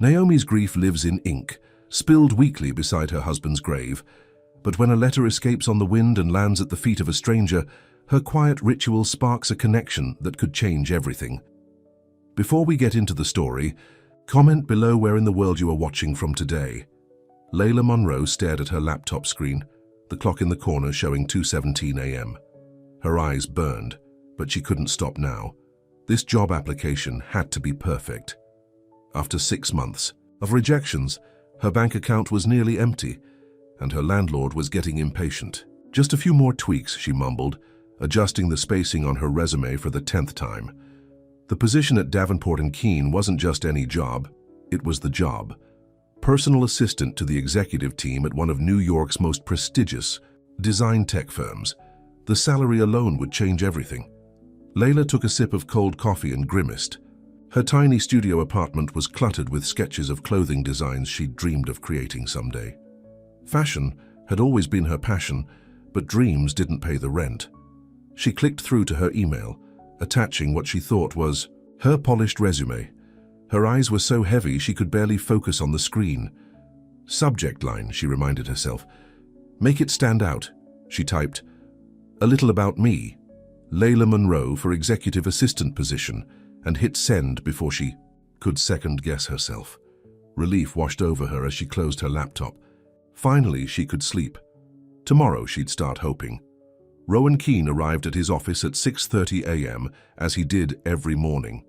Naomi's grief lives in ink, spilled weekly beside her husband's grave. But when a letter escapes on the wind and lands at the feet of a stranger, her quiet ritual sparks a connection that could change everything. Before we get into the story, comment below where in the world you are watching from today. Layla Monroe stared at her laptop screen, the clock in the corner showing 2:17 a.m. Her eyes burned, but she couldn't stop now. This job application had to be perfect. After 6 months of rejections, her bank account was nearly empty, and her landlord was getting impatient. Just a few more tweaks, she mumbled, adjusting the spacing on her resume for the 10th time. The position at Davenport & Keene wasn't just any job, it was the job. Personal assistant to the executive team at one of New York's most prestigious design tech firms. The salary alone would change everything. Layla took a sip of cold coffee and grimaced. Her tiny studio apartment was cluttered with sketches of clothing designs she'd dreamed of creating someday. Fashion had always been her passion, but dreams didn't pay the rent. She clicked through to her email, attaching what she thought was her polished resume. Her eyes were so heavy she could barely focus on the screen. Subject line, she reminded herself. Make it stand out, she typed. A little about me, Layla Monroe for executive assistant position, and hit send before she could second-guess herself. Relief washed over her as she closed her laptop. Finally, she could sleep. Tomorrow she'd start hoping. Rowan Keene arrived at his office at 6:30 a.m., as he did every morning.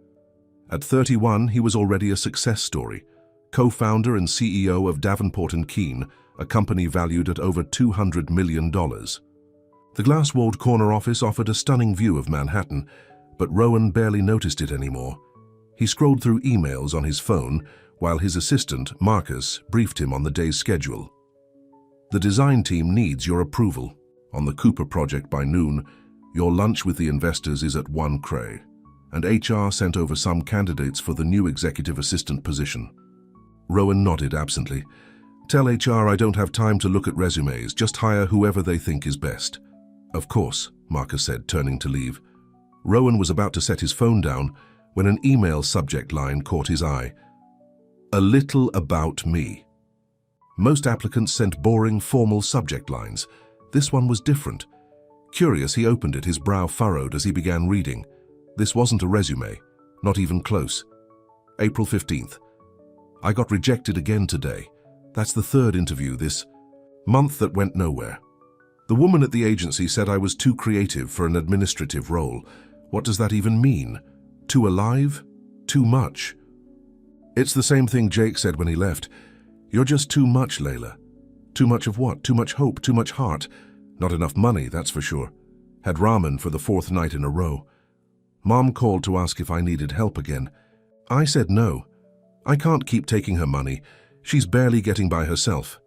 At 31, he was already a success story, co-founder and CEO of Davenport & Keene, a company valued at over $200 million. The glass-walled corner office offered a stunning view of Manhattan, but Rowan barely noticed it anymore. He scrolled through emails on his phone while his assistant, Marcus, briefed him on the day's schedule. The design team needs your approval. On the Cooper project by noon, your lunch with the investors is at 1 cray. And HR sent over some candidates for the new executive assistant position. Rowan nodded absently. Tell HR I don't have time to look at resumes, just hire whoever they think is best. Of course, Marcus said, turning to leave. Rowan was about to set his phone down when an email subject line caught his eye. A little about me. Most applicants sent boring, formal subject lines. This one was different. Curious, he opened it, his brow furrowed as he began reading. This wasn't a resume, not even close. April 15th. I got rejected again today. That's the third interview this month that went nowhere. The woman at the agency said I was too creative for an administrative role. What does that even mean? Too alive? Too much? It's the same thing Jake said when he left. You're just too much, Layla. Too much of what? Too much hope, too much heart. Not enough money, that's for sure. Had ramen for the 4th night in a row. Mom called to ask if I needed help again. I said no. I can't keep taking her money. She's barely getting by herself.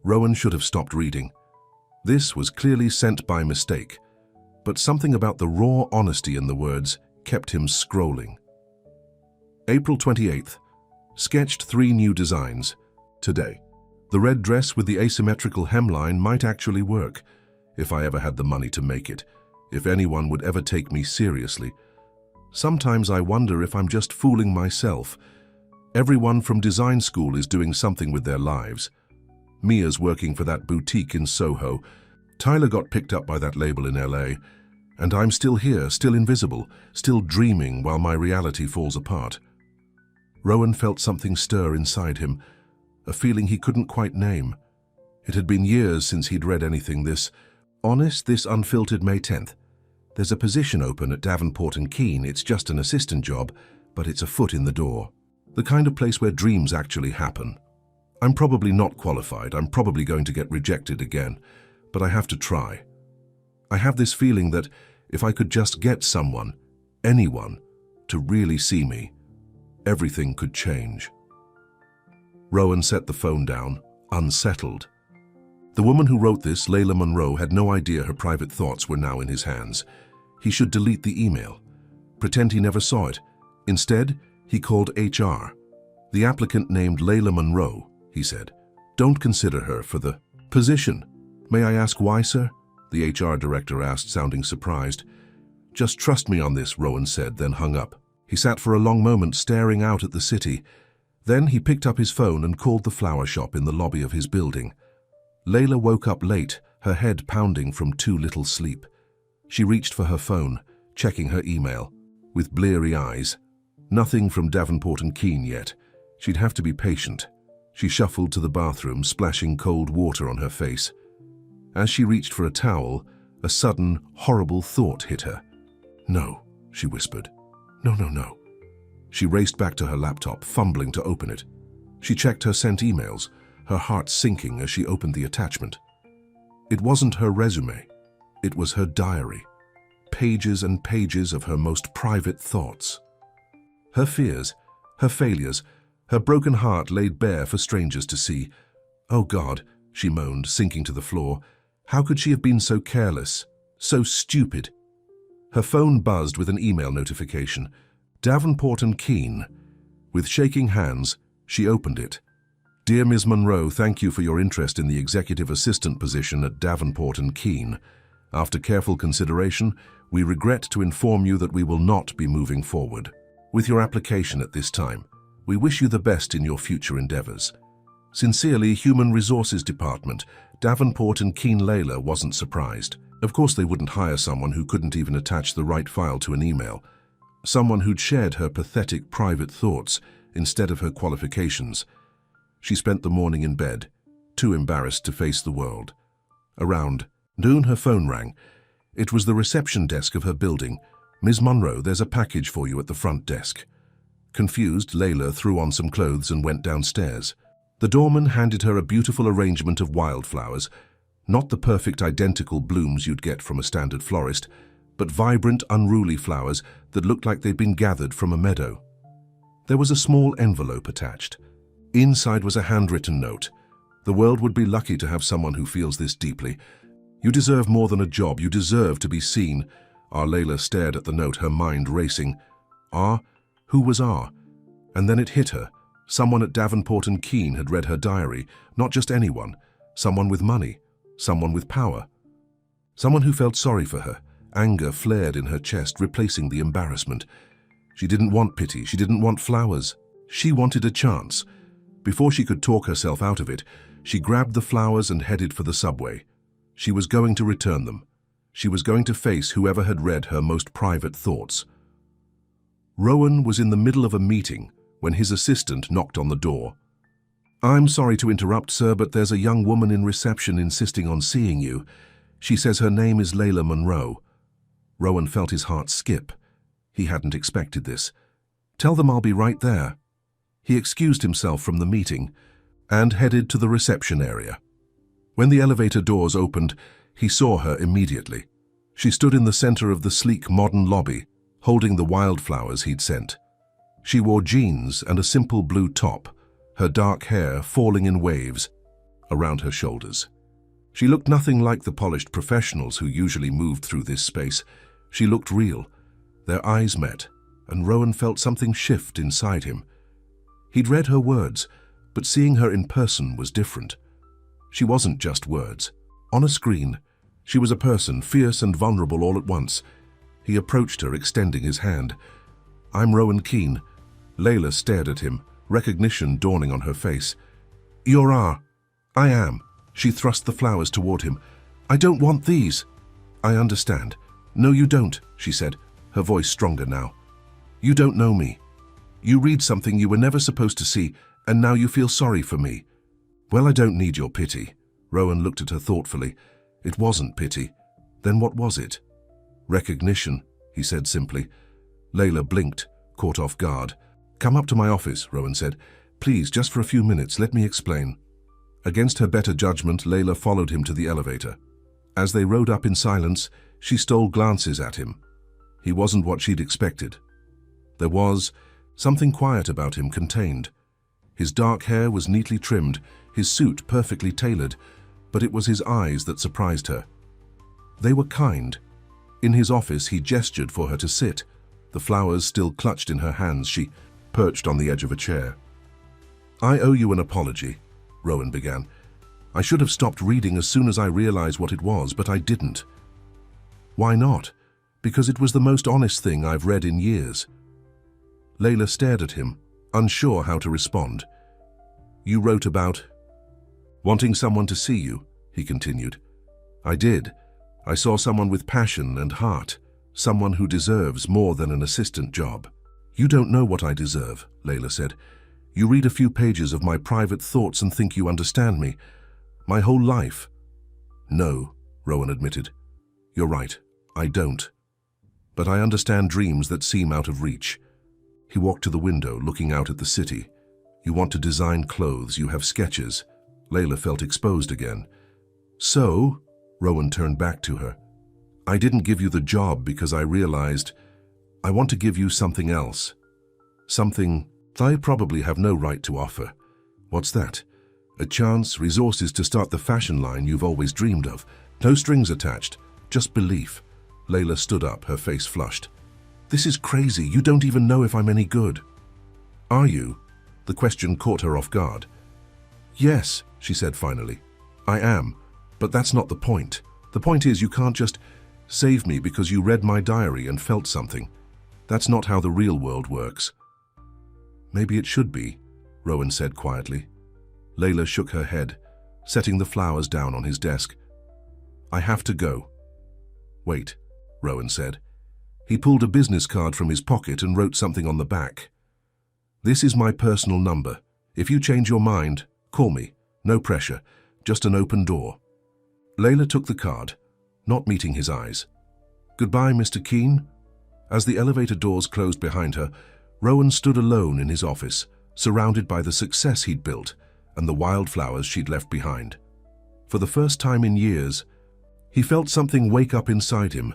Rowan should have stopped reading. This was clearly sent by mistake, but something about the raw honesty in the words kept him scrolling. April 28th. Sketched 3 new designs. Today. The red dress with the asymmetrical hemline might actually work, if I ever had the money to make it. If anyone would ever take me seriously. Sometimes I wonder if I'm just fooling myself. Everyone from design school is doing something with their lives. Mia's working for that boutique in Soho. Tyler got picked up by that label in LA. And I'm still here, still invisible, still dreaming while my reality falls apart. Rowan felt something stir inside him, a feeling he couldn't quite name. It had been years since he'd read anything this honest, this unfiltered. May 10th. There's a position open at Davenport & Keene. It's just an assistant job, but it's a foot in the door. The kind of place where dreams actually happen. I'm probably not qualified. I'm probably going to get rejected again, but I have to try. I have this feeling that if I could just get someone, anyone, to really see me, everything could change. Rowan set the phone down, unsettled. The woman who wrote this, Layla Monroe, had no idea her private thoughts were now in his hands. He should delete the email, pretend he never saw it. Instead, he called HR. The applicant named Layla Monroe, he said. Don't consider her for the position. May I ask why, sir? The HR director asked, sounding surprised. Just trust me on this, Rowan said, then hung up. He sat for a long moment staring out at the city. Then he picked up his phone and called the flower shop in the lobby of his building. Layla woke up late, her head pounding from too little sleep. She reached for her phone, checking her email. With bleary eyes. Nothing from Davenport and Keene yet. She'd have to be patient. She shuffled to the bathroom, splashing cold water on her face. As she reached for a towel, a sudden, horrible thought hit her. "No," she whispered. "No, no, no." She raced back to her laptop, fumbling to open it. She checked her sent emails, her heart sinking as she opened the attachment. It wasn't her resume. It was her diary. Pages and pages of her most private thoughts. Her fears, her failures, her broken heart laid bare for strangers to see. "Oh God," she moaned, sinking to the floor. How could she have been so careless, so stupid? Her phone buzzed with an email notification. Davenport and Keene. With shaking hands, she opened it. "Dear Ms. Monroe, thank you for your interest in the executive assistant position at Davenport and Keene. After careful consideration, we regret to inform you that we will not be moving forward with your application at this time. We wish you the best in your future endeavors. Sincerely, Human Resources Department." Davenport and Keene. Layla wasn't surprised. Of course they wouldn't hire someone who couldn't even attach the right file to an email. Someone who'd shared her pathetic private thoughts instead of her qualifications. She spent the morning in bed, too embarrassed to face the world. Around noon, her phone rang. It was the reception desk of her building. "Ms. Monroe, there's a package for you at the front desk." Confused, Layla threw on some clothes and went downstairs. The doorman handed her a beautiful arrangement of wildflowers, not the perfect identical blooms you'd get from a standard florist, but vibrant, unruly flowers that looked like they'd been gathered from a meadow. There was a small envelope attached. Inside was a handwritten note. "The world would be lucky to have someone who feels this deeply. You deserve more than a job. You deserve to be seen." Layla stared at the note, her mind racing. Who was R? And then it hit her. Someone at Davenport and Keene had read her diary. Not just anyone. Someone with money. Someone with power. Someone who felt sorry for her. Anger flared in her chest, replacing the embarrassment. She didn't want pity. She didn't want flowers. She wanted a chance. Before she could talk herself out of it, she grabbed the flowers and headed for the subway. She was going to return them. She was going to face whoever had read her most private thoughts. Rowan was in the middle of a meeting when his assistant knocked on the door. "I'm sorry to interrupt, sir, but there's a young woman in reception insisting on seeing you. She says her name is Layla Monroe." Rowan felt his heart skip. He hadn't expected this. "Tell them I'll be right there." He excused himself from the meeting and headed to the reception area. When the elevator doors opened, he saw her immediately. She stood in the center of the sleek modern lobby, holding the wildflowers he'd sent. She wore jeans and a simple blue top, her dark hair falling in waves around her shoulders. She looked nothing like the polished professionals who usually moved through this space. She looked real. Their eyes met, and Rowan felt something shift inside him. He'd read her words, but seeing her in person was different. She wasn't just words. On a screen, she was a person, fierce and vulnerable all at once. He approached her, extending his hand. "I'm Rowan Keene." Layla stared at him, recognition dawning on her face. "You're R." "I am." She thrust the flowers toward him. "I don't want these." "I understand." "No, you don't," she said, her voice stronger now. "You don't know me. You read something you were never supposed to see, and now you feel sorry for me." "Well, I don't need your pity." Rowan looked at her thoughtfully. It wasn't pity. Then what was it? "Recognition," he said simply. Layla blinked, caught off guard. "Come up to my office," Rowan said. "Please, just for a few minutes, let me explain." Against her better judgment, Layla followed him to the elevator. As they rode up in silence, she stole glances at him. He wasn't what she'd expected. There was something quiet about him, contained. His dark hair was neatly trimmed, his suit perfectly tailored, but it was his eyes that surprised her. They were kind. In his office, he gestured for her to sit. The flowers still clutched in her hands, she perched on the edge of a chair. "I owe you an apology," Rowan began. "I should have stopped reading as soon as I realized what it was, but I didn't." "Why not?" "Because it was the most honest thing I've read in years." Layla stared at him, unsure how to respond. "You wrote about wanting someone to see you," he continued. "I did. I saw someone with passion and heart, someone who deserves more than an assistant job." "You don't know what I deserve," Layla said. "You read a few pages of my private thoughts and think you understand me. My whole life." "No," Rowan admitted. "You're right. I don't. But I understand dreams that seem out of reach." He walked to the window, looking out at the city. "You want to design clothes, you have sketches." Layla felt exposed again. "So," Rowan turned back to her, "I didn't give you the job because I realized I want to give you something else. Something I probably have no right to offer." "What's that?" "A chance, resources to start the fashion line you've always dreamed of. No strings attached, just belief." Layla stood up, her face flushed. "This is crazy. You don't even know if I'm any good." "Are you?" The question caught her off guard. "Yes," she said finally. "I am, but that's not the point. The point is you can't just save me because you read my diary and felt something. That's not how the real world works." "Maybe it should be," Rowan said quietly. Layla shook her head, setting the flowers down on his desk. "I have to go." "Wait," Rowan said. He pulled a business card from his pocket and wrote something on the back. "This is my personal number. If you change your mind, call me. No pressure, just an open door." Layla took the card, not meeting his eyes. "Goodbye, Mr. Keene." As the elevator doors closed behind her, Rowan stood alone in his office, surrounded by the success he'd built and the wildflowers she'd left behind. For the first time in years, he felt something wake up inside him,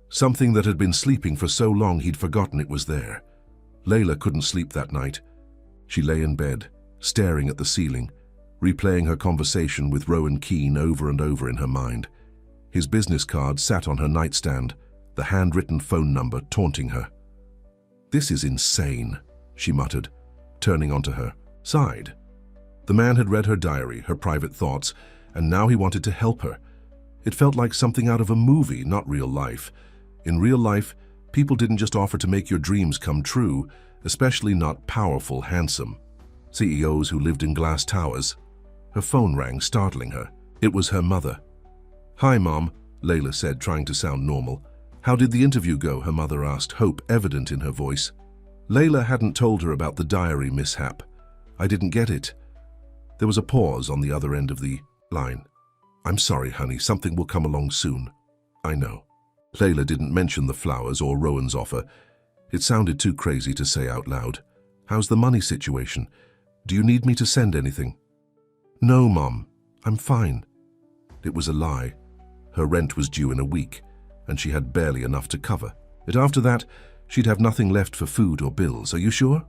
something that had been sleeping for so long he'd forgotten it was there. Layla couldn't sleep that night. She lay in bed, staring at the ceiling, replaying her conversation with Rowan Keene over and over in her mind. His business card sat on her nightstand, the handwritten phone number taunting her. "This is insane," she muttered, turning onto her side. The man had read her diary, her private thoughts, and now he wanted to help her. It felt like something out of a movie, not real life. In real life, people didn't just offer to make your dreams come true, especially not powerful, handsome CEOs who lived in glass towers. Her phone rang, startling her. It was her mother. "Hi, Mom," Layla said, trying to sound normal. "How did the interview go?" her mother asked, hope evident in her voice. Layla hadn't told her about the diary mishap. "I didn't get it." There was a pause on the other end of the line. "I'm sorry, honey, something will come along soon." "I know." Layla didn't mention the flowers or Rowan's offer. It sounded too crazy to say out loud. "How's the money situation? Do you need me to send anything?" "No, Mom, I'm fine." It was a lie. Her rent was due in a week, and she had barely enough to cover it. After that, she'd have nothing left for food or bills. "Are you sure?"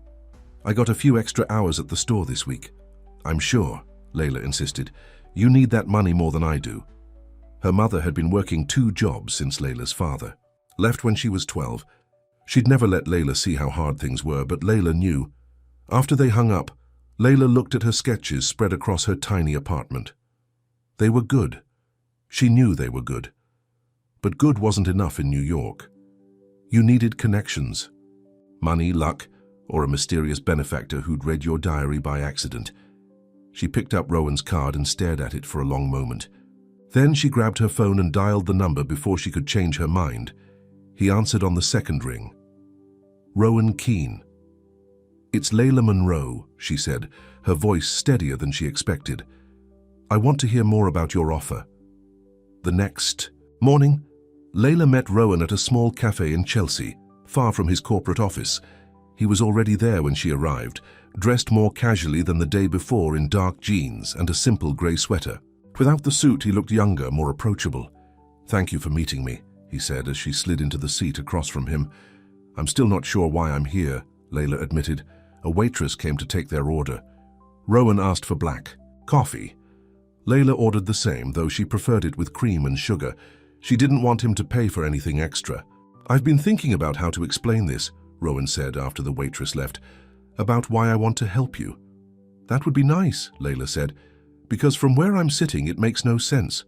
"I got a few extra hours at the store this week." "I'm sure," Layla insisted. "You need that money more than I do." Her mother had been working 2 jobs since Layla's father left when she was 12. She'd never let Layla see how hard things were, but Layla knew. After they hung up, Layla looked at her sketches spread across her tiny apartment. They were good. She knew they were good. But good wasn't enough in New York. You needed connections. Money, luck, or a mysterious benefactor who'd read your diary by accident. She picked up Rowan's card and stared at it for a long moment. Then she grabbed her phone and dialed the number before she could change her mind. He answered on the second ring. "Rowan Keene." "It's Layla Monroe," she said, her voice steadier than she expected. "I want to hear more about your offer." The next morning, Layla met Rowan at a small cafe in Chelsea, far from his corporate office. He was already there when she arrived, dressed more casually than the day before in dark jeans and a simple grey sweater. Without the suit, he looked younger, more approachable. "Thank you for meeting me," he said as she slid into the seat across from him. "I'm still not sure why I'm here," Layla admitted. A waitress came to take their order. Rowan asked for black coffee. Layla ordered the same, though she preferred it with cream and sugar. She didn't want him to pay for anything extra. "I've been thinking about how to explain this," Rowan said after the waitress left, "about why I want to help you." "That would be nice," Layla said, "because from where I'm sitting it makes no sense."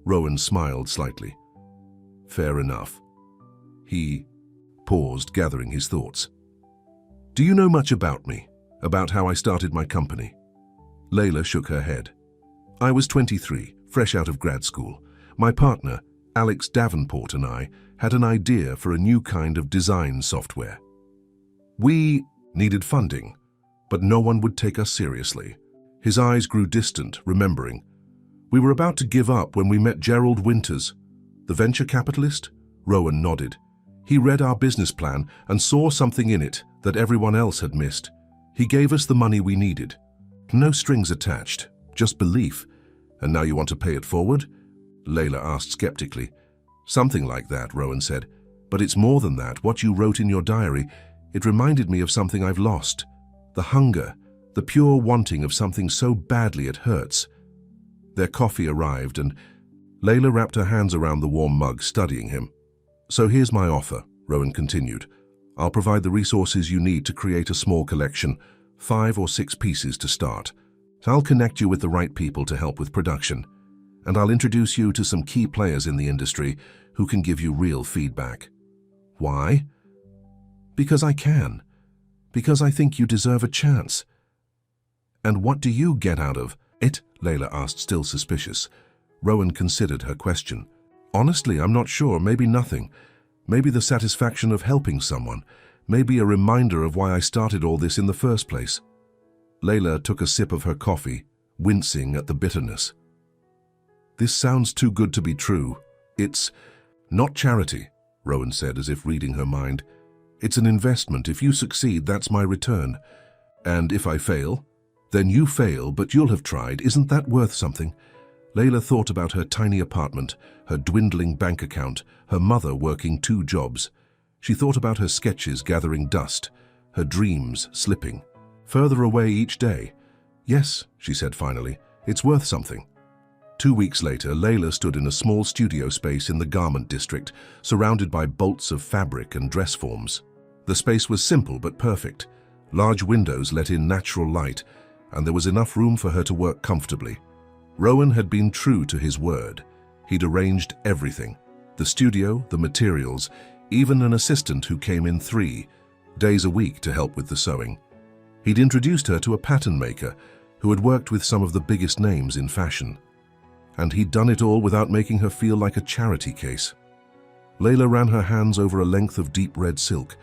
Rowan smiled slightly. "Fair enough." He paused, gathering his thoughts. "Do you know much about me?" about how I started my company. Layla shook her head. I was 23, fresh out of grad school. My partner, Alex Davenport, and I had an idea for a new kind of design software. We needed funding, but no one would take us seriously. His eyes grew distant, remembering. We were about to give up when we met Gerald Winters, the venture capitalist. Rowan nodded. He read our business plan and saw something in it that everyone else had missed. He gave us the money we needed. No strings attached, just belief. And now you want to pay it forward? Layla asked skeptically. Something like that, Rowan said. But it's more than that. What you wrote in your diary, it reminded me of something I've lost. The hunger, the pure wanting of something so badly it hurts. Their coffee arrived and Layla wrapped her hands around the warm mug, studying him. So here's my offer, Rowan continued. I'll provide the resources you need to create a small collection, 5 or 6 pieces to start. I'll connect you with the right people to help with production, and I'll introduce you to some key players in the industry who can give you real feedback. Why? Because I can. Because I think you deserve a chance. And what do you get out of it? Layla asked, still suspicious. Rowan considered her question. Honestly, I'm not sure. Maybe nothing. Maybe the satisfaction of helping someone. Maybe a reminder of why I started all this in the first place. Layla took a sip of her coffee, wincing at the bitterness. This sounds too good to be true. It's not charity, Rowan said, as if reading her mind. It's an investment. If you succeed, that's my return. And if I fail, then you fail, but you'll have tried. Isn't that worth something? Layla thought about her tiny apartment, her dwindling bank account, her mother working 2 jobs. She thought about her sketches gathering dust, her dreams slipping further away each day. Yes, she said finally, it's worth something. 2 weeks later, Layla stood in a small studio space in the garment district, surrounded by bolts of fabric and dress forms. The space was simple but perfect. Large windows let in natural light, and there was enough room for her to work comfortably. Rowan had been true to his word. He'd arranged everything. The studio, the materials, even an assistant who came in 3 days a week to help with the sewing. He'd introduced her to a pattern maker who had worked with some of the biggest names in fashion. And he'd done it all without making her feel like a charity case. Layla ran her hands over a length of deep red silk,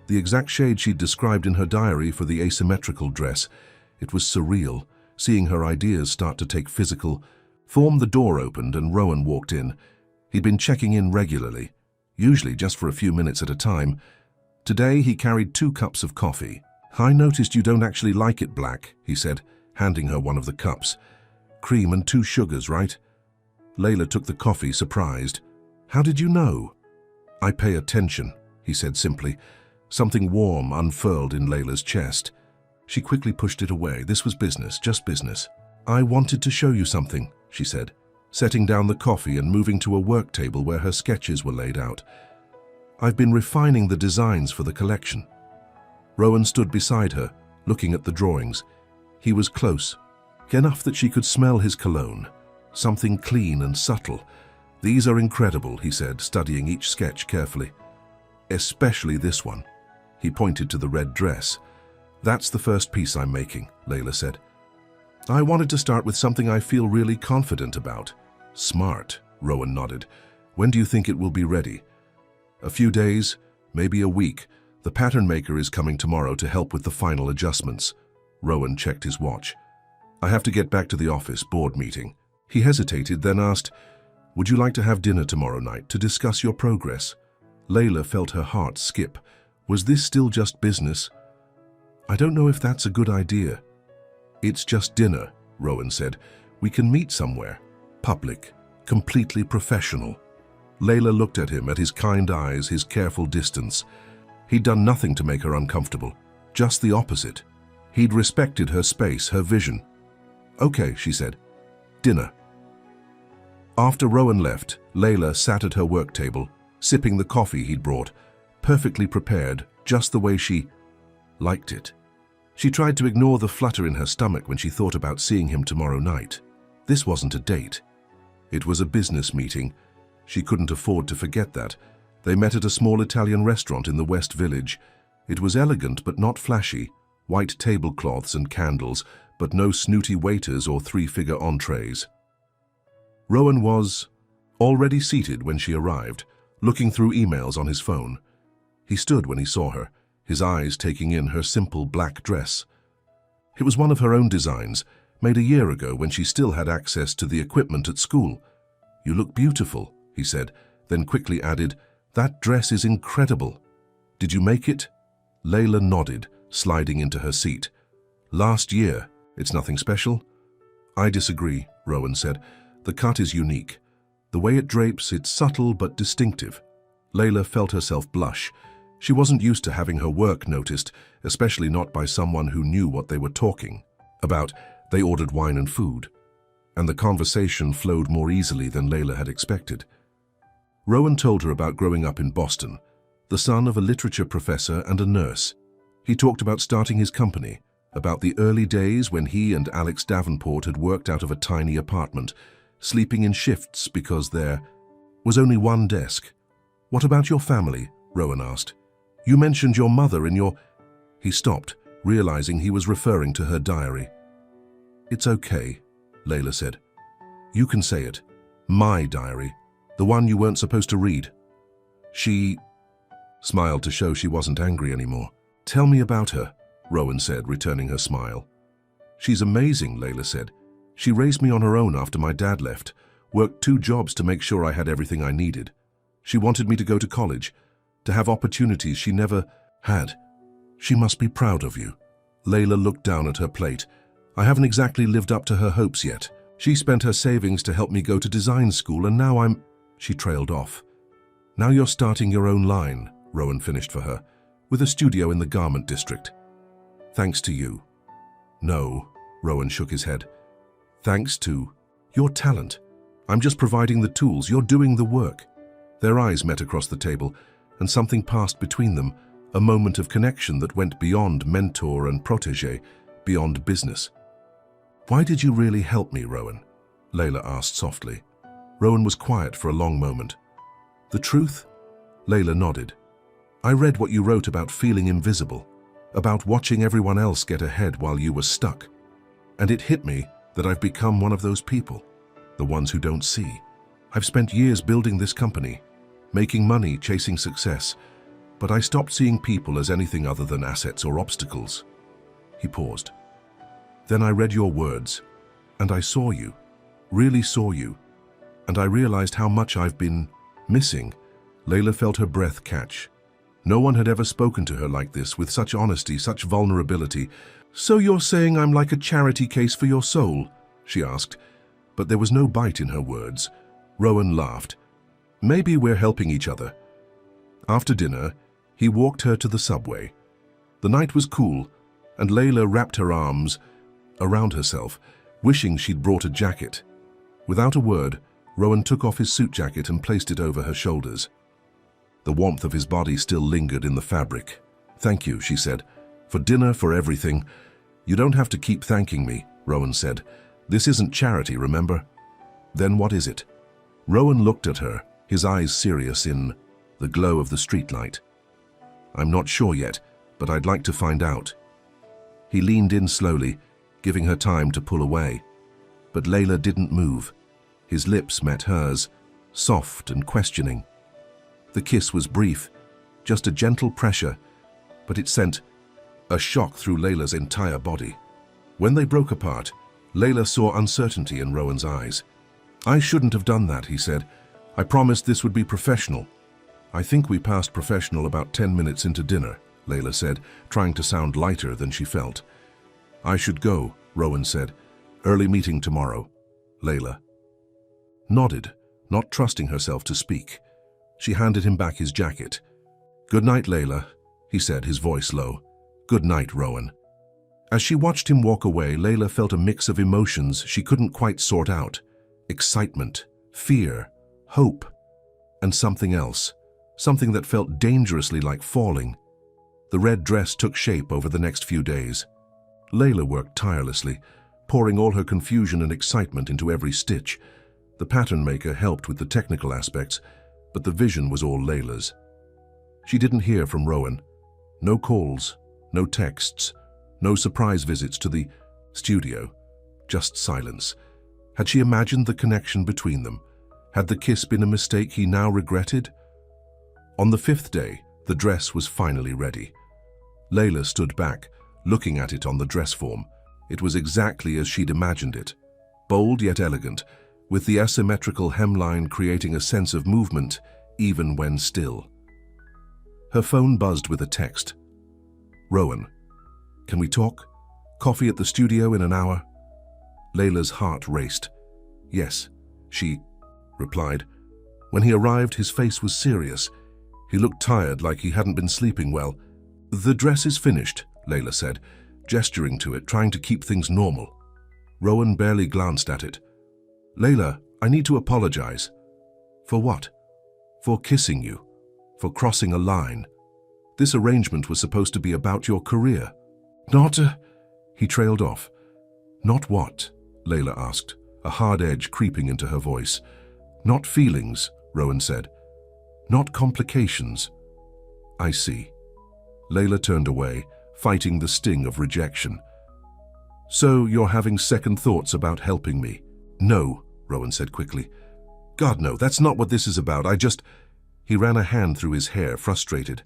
the exact shade she'd described in her diary for the asymmetrical dress. It was surreal, seeing her ideas start to take physical form. The door opened and Rowan walked in. He'd been checking in regularly, usually just for a few minutes at a time. Today he carried 2 cups of coffee. I noticed you don't actually like it black, he said, handing her one of the cups. Cream and 2 sugars, right? Layla took the coffee, surprised. How did you know? I pay attention, he said simply. Something warm unfurled in Layla's chest. She quickly pushed it away. This was business, just business. I wanted to show you something, she said, setting down the coffee and moving to a work table where her sketches were laid out. I've been refining the designs for the collection. Rowan stood beside her, looking at the drawings. He was close, enough that she could smell his cologne, something clean and subtle. These are incredible, he said, studying each sketch carefully. Especially this one. He pointed to the red dress. That's the first piece I'm making, Layla said. I wanted to start with something I feel really confident about. Smart, Rowan nodded. When do you think it will be ready? A few days, maybe a week. The pattern maker is coming tomorrow to help with the final adjustments. Rowan checked his watch. I have to get back to the office, board meeting. He hesitated, then asked, would you like to have dinner tomorrow night to discuss your progress? Layla felt her heart skip. Was this still just business? I don't know if that's a good idea. It's just dinner, Rowan said. We can meet somewhere. Public, completely professional. Layla looked at him, at his kind eyes, his careful distance. He'd done nothing to make her uncomfortable, just the opposite. He'd respected her space, her vision. Okay, she said. Dinner. After Rowan left, Layla sat at her work table, sipping the coffee he'd brought, perfectly prepared, just the way she liked it. She tried to ignore the flutter in her stomach when she thought about seeing him tomorrow night. This wasn't a date. It was a business meeting. She couldn't afford to forget that. They met at a small Italian restaurant in the West Village. It was elegant but not flashy, white tablecloths and candles, but no snooty waiters or three-figure entrees. Rowan was already seated when she arrived, looking through emails on his phone. He stood when he saw her, his eyes taking in her simple black dress. It was one of her own designs, made a year ago when she still had access to the equipment at school. "You look beautiful," he said, then quickly added, "That dress is incredible. Did you make it?" Layla nodded, sliding into her seat. "Last year. It's nothing special?" "I disagree," Rowan said. "The cut is unique. The way it drapes, it's subtle but distinctive." Layla felt herself blush. She wasn't used to having her work noticed, especially not by someone who knew what they were talking about. They ordered wine and food, and the conversation flowed more easily than Layla had expected. Rowan told her about growing up in Boston, the son of a literature professor and a nurse. He talked about starting his company, about the early days when he and Alex Davenport had worked out of a tiny apartment, sleeping in shifts because there was only one desk. "What about your family?" Rowan asked. "You mentioned your mother in your—" He stopped, realizing he was referring to her diary. "It's okay," Layla said. "You can say it. My diary. The one you weren't supposed to read." She smiled to show she wasn't angry anymore. "Tell me about her," Rowan said, returning her smile. "She's amazing," Layla said. "She raised me on her own after my dad left, worked 2 jobs to make sure I had everything I needed. She wanted me to go to college, to have opportunities she never had. She must be proud of you." Layla looked down at her plate. "I haven't exactly lived up to her hopes yet. She spent her savings to help me go to design school, and now I'm—" She trailed off. "Now you're starting your own line," Rowan finished for her, "with a studio in the garment district. Thanks to you." "No," Rowan shook his head. "Thanks to your talent. I'm just providing the tools. You're doing the work." Their eyes met across the table, and something passed between them, a moment of connection that went beyond mentor and protege, beyond business. "Why did you really help me, Rowan?" Layla asked softly. Rowan was quiet for a long moment. "The truth?" Layla nodded. "I read what you wrote about feeling invisible, about watching everyone else get ahead while you were stuck. And it hit me that I've become one of those people, the ones who don't see. I've spent years building this company, making money, chasing success, but I stopped seeing people as anything other than assets or obstacles." He paused. "Then I read your words, and I saw you, really saw you, and I realized how much I've been missing." Layla felt her breath catch. No one had ever spoken to her like this, with such honesty, such vulnerability. "So you're saying I'm like a charity case for your soul?" she asked, but there was no bite in her words. Rowan laughed. "Maybe we're helping each other." After dinner, he walked her to the subway. The night was cool, and Layla wrapped her arms around herself, wishing she'd brought a jacket. Without a word, Rowan took off his suit jacket and placed it over her shoulders. The warmth of his body still lingered in the fabric. "Thank you," she said. "For dinner, for everything." "You don't have to keep thanking me," Rowan said. "This isn't charity, remember?" "Then what is it?" Rowan looked at her, his eyes serious in the glow of the streetlight. "I'm not sure yet, but I'd like to find out." He leaned in slowly, giving her time to pull away. But Layla didn't move. His lips met hers, soft and questioning. The kiss was brief, just a gentle pressure, but it sent a shock through Layla's entire body. When they broke apart, Layla saw uncertainty in Rowan's eyes. "I shouldn't have done that," he said. "I promised this would be professional." "I think we passed professional about 10 minutes into dinner," Layla said, trying to sound lighter than she felt. "I should go," Rowan said. "Early meeting tomorrow." Layla nodded, not trusting herself to speak. She handed him back his jacket. "Good night, Layla," he said, his voice low. "Good night, Rowan." As she watched him walk away, Layla felt a mix of emotions she couldn't quite sort out. Excitement, fear, hope, and something else, something that felt dangerously like falling. The red dress took shape over the next few days. Layla worked tirelessly, pouring all her confusion and excitement into every stitch. The pattern maker helped with the technical aspects, but the vision was all Layla's. She didn't hear from Rowan. No calls, no texts, No surprise visits to the studio, just silence. Had she imagined the connection between them? Had the kiss been a mistake he now regretted? On the 5th day, the dress was finally ready. Layla stood back, looking at it on the dress form. It was exactly as she'd imagined it. Bold yet elegant, with the asymmetrical hemline creating a sense of movement even when still. Her phone buzzed with a text. "Rowan, can we talk? Coffee at the studio in an hour?" Layla's heart raced. "Yes," she replied. When he arrived, his face was serious. He looked tired, like he hadn't been sleeping well. "The dress is finished," Layla said, gesturing to it, trying to keep things normal. Rowan barely glanced at it. "Layla, I need to apologize." "For what?" "For kissing you. For crossing a line. This arrangement was supposed to be about your career." "Not He trailed off. "Not what?" Layla asked, a hard edge creeping into her voice. "Not feelings," Rowan said. "Not complications." "I see." Layla turned away, fighting the sting of rejection. "So you're having second thoughts about helping me?" "No," Rowan said quickly. "God, no, that's not what this is about. He ran a hand through his hair, frustrated.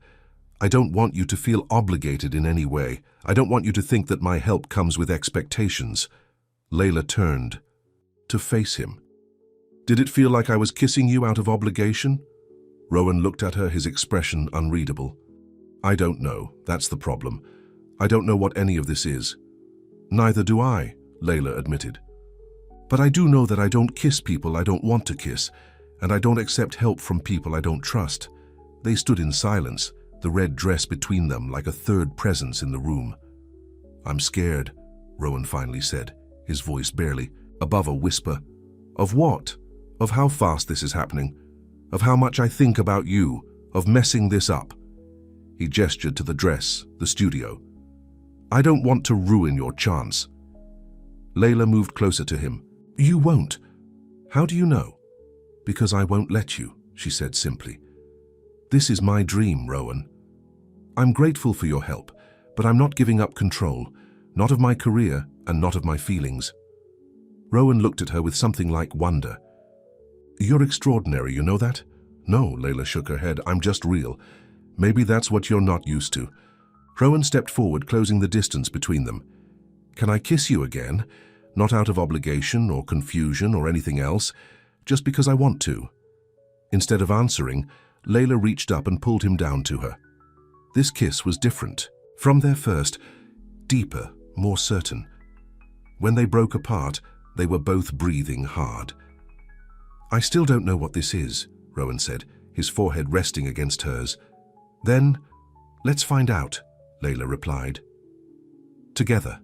"I don't want you to feel obligated in any way. I don't want you to think that my help comes with expectations." Layla turned to face him. "Did it feel like I was kissing you out of obligation?" Rowan looked at her, his expression unreadable. "I don't know. That's the problem. I don't know what any of this is." "Neither do I," Layla admitted. "But I do know that I don't kiss people I don't want to kiss, and I don't accept help from people I don't trust." They stood in silence, the red dress between them like a third presence in the room. "I'm scared," Rowan finally said, his voice barely above a whisper. "Of what? Of how fast this is happening? Of how much I think about you? Of messing this up?" He gestured to the dress, the studio. "I don't want to ruin your chance." Layla moved closer to him. "You won't." "How do you know?" "Because I won't let you," she said simply. "This is my dream, Rowan. I'm grateful for your help, but I'm not giving up control, not of my career and not of my feelings." Rowan looked at her with something like wonder. "You're extraordinary, you know that?" "No," Layla shook her head, "I'm just real. Maybe that's what you're not used to." Rowan stepped forward, closing the distance between them. "Can I kiss you again? Not out of obligation or confusion or anything else, just because I want to." Instead of answering, Layla reached up and pulled him down to her. This kiss was different. From their first, deeper, more certain. When they broke apart, they were both breathing hard. "I still don't know what this is," Rowan said, his forehead resting against hers. "Then, let's find out," Layla replied. Together.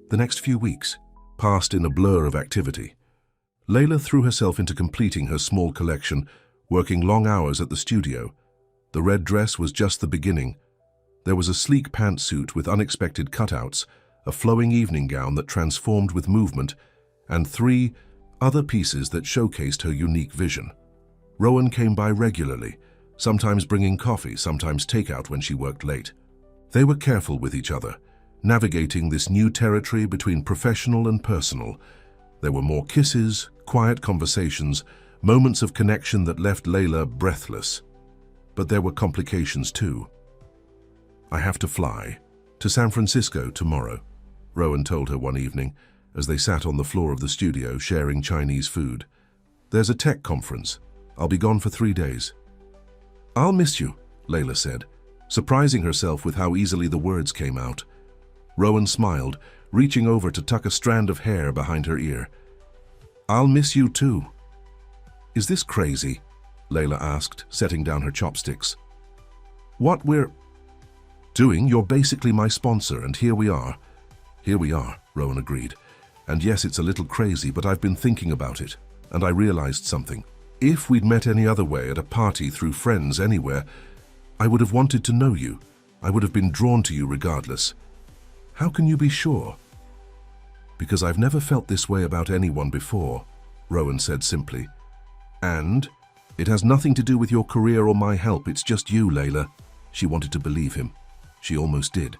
The next few weeks passed in a blur of activity. Layla threw herself into completing her small collection, working long hours at the studio. The red dress was just the beginning. There was a sleek pantsuit with unexpected cutouts, a flowing evening gown that transformed with movement, and 3 other pieces that showcased her unique vision. Rowan came by regularly, sometimes bringing coffee, sometimes takeout when she worked late. They were careful with each other, navigating this new territory between professional and personal. There were more kisses, quiet conversations, moments of connection that left Layla breathless. But there were complications too. "I have to fly to San Francisco tomorrow," Rowan told her one evening as they sat on the floor of the studio sharing Chinese food. "There's a tech conference. I'll be gone for 3 days." "I'll miss you," Layla said, surprising herself with how easily the words came out. Rowan smiled, reaching over to tuck a strand of hair behind her ear. "I'll miss you too." "Is this crazy?" Layla asked, setting down her chopsticks. "What we're doing? You're basically my sponsor, and here we are." "Here we are," Rowan agreed. "And yes, it's a little crazy, but I've been thinking about it, and I realized something. If we'd met any other way, at a party, through friends, anywhere, I would have wanted to know you. I would have been drawn to you regardless." "How can you be sure?" "Because I've never felt this way about anyone before," Rowan said simply. "And it has nothing to do with your career or my help. It's just you, Layla." She wanted to believe him. She almost did.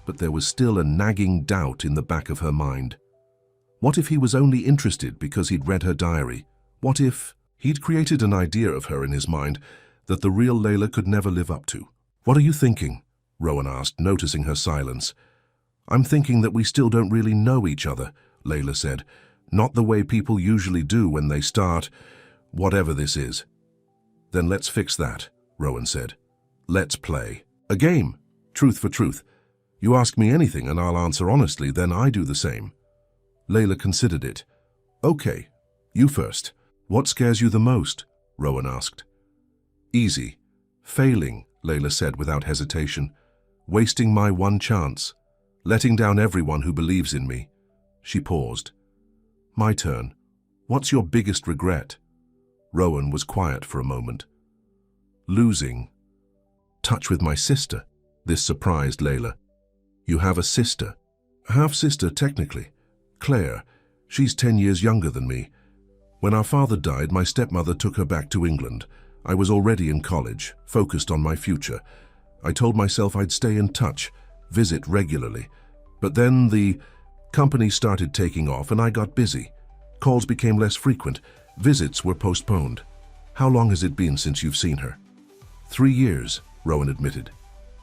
but there was still a nagging doubt in the back of her mind. What if he was only interested because he'd read her diary? What if he'd created an idea of her in his mind that the real Layla could never live up to? "What are you thinking?" Rowan asked, noticing her silence. "I'm thinking that we still don't really know each other," Layla said. "Not the way people usually do when they start whatever this is." "Then let's fix that," Rowan said. "Let's play a game, truth for truth. You ask me anything and I'll answer honestly, then I do the same." Layla considered it. "Okay, you first. What scares you the most?" Rowan asked. "Easy. Failing," Layla said without hesitation. "Wasting my one chance. Letting down everyone who believes in me." She paused. "My turn. What's your biggest regret?" Rowan was quiet for a moment. "Losing touch with my sister." This surprised Layla. "You have a sister?" "Half-sister, technically. Claire. She's 10 years younger than me. When our father died, my stepmother took her back to England. I was already in college, focused on my future. I told myself I'd stay in touch, visit regularly. But then the company started taking off and I got busy. Calls became less frequent. Visits were postponed." "How long has it been since you've seen her?" 3 years, Rowan admitted.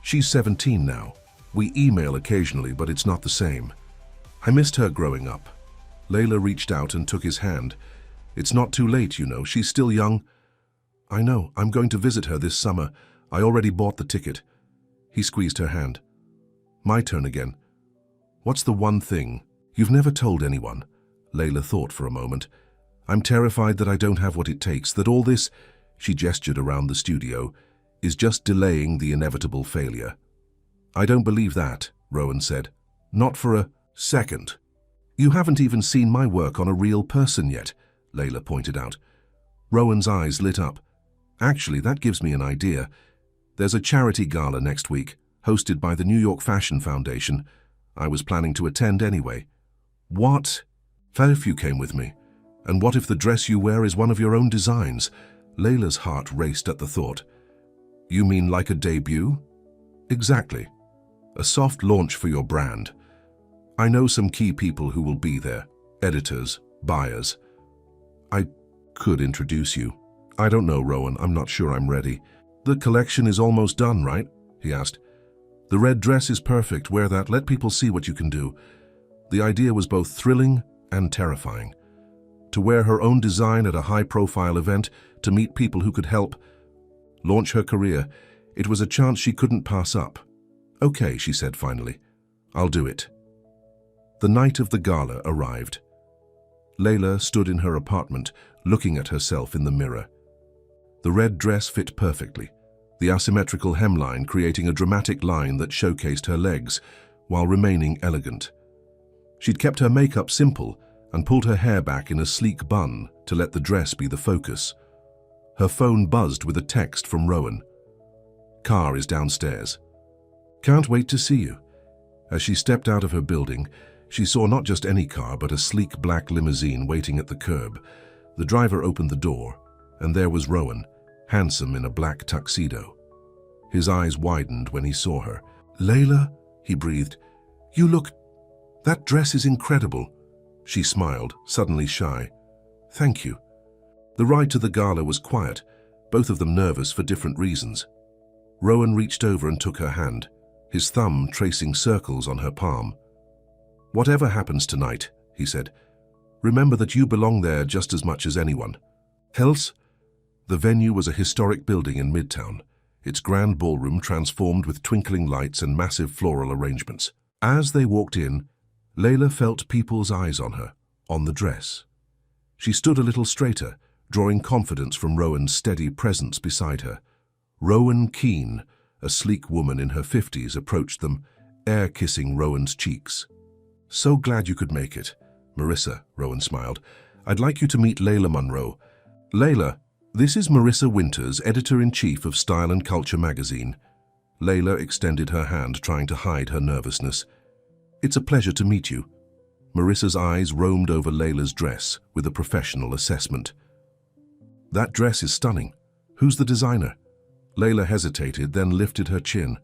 "She's 17 now. We email occasionally, but it's not the same. I missed her growing up." Layla reached out and took his hand. "It's not too late, you know. She's still young." "I know. I'm going to visit her this summer. I already bought the ticket." He squeezed her hand. "My turn again. What's the one thing you've never told anyone?" Layla thought for a moment. "I'm terrified that I don't have what it takes, that all this," she gestured around the studio, "is just delaying the inevitable failure." "I don't believe that," Rowan said. "Not for a second." "You haven't even seen my work on a real person yet," Layla pointed out. Rowan's eyes lit up. "Actually, that gives me an idea. There's a charity gala next week, hosted by the New York Fashion Foundation. I was planning to attend anyway." "What? What if you came with me? And what if the dress you wear is one of your own designs?" Layla's heart raced at the thought. "You mean like a debut?" "Exactly. A soft launch for your brand. I know some key people who will be there. Editors, buyers. I could introduce you." "I don't know, Rowan. I'm not sure I'm ready." "The collection is almost done, right?" he asked. "The red dress is perfect. Wear that. Let people see what you can do." The idea was both thrilling and terrifying. To wear her own design at a high-profile event, to meet people who could help launch her career, it was a chance she couldn't pass up. "Okay," she said finally. "I'll do it." The night of the gala arrived. Layla stood in her apartment, looking at herself in the mirror. The red dress fit perfectly, the asymmetrical hemline creating a dramatic line that showcased her legs, while remaining elegant. She'd kept her makeup simple and pulled her hair back in a sleek bun to let the dress be the focus. Her phone buzzed with a text from Rowan. "Car is downstairs. Can't wait to see you." As she stepped out of her building, she saw not just any car, but a sleek black limousine waiting at the curb. The driver opened the door, and there was Rowan, handsome in a black tuxedo. His eyes widened when he saw her. "Layla," he breathed, that dress is incredible." She smiled, suddenly shy. "Thank you." The ride to the gala was quiet, both of them nervous for different reasons. Rowan reached over and took her hand, his thumb tracing circles on her palm. "Whatever happens tonight," he said, "remember that you belong there just as much as anyone else." The venue was a historic building in Midtown, its grand ballroom transformed with twinkling lights and massive floral arrangements. As they walked in, Layla felt people's eyes on her, on the dress. She stood a little straighter, drawing confidence from Rowan's steady presence beside her. Rowan Keane, a sleek woman in her 50s, approached them, air-kissing Rowan's cheeks. "So glad you could make it. Marissa," Rowan smiled. "I'd like you to meet Layla Monroe." "Layla, this is Marissa Winters, editor-in-chief of Style and Culture magazine." Layla extended her hand, trying to hide her nervousness. "It's a pleasure to meet you." Marissa's eyes roamed over Layla's dress with a professional assessment. "That dress is stunning. Who's the designer?" Layla hesitated, then lifted her chin.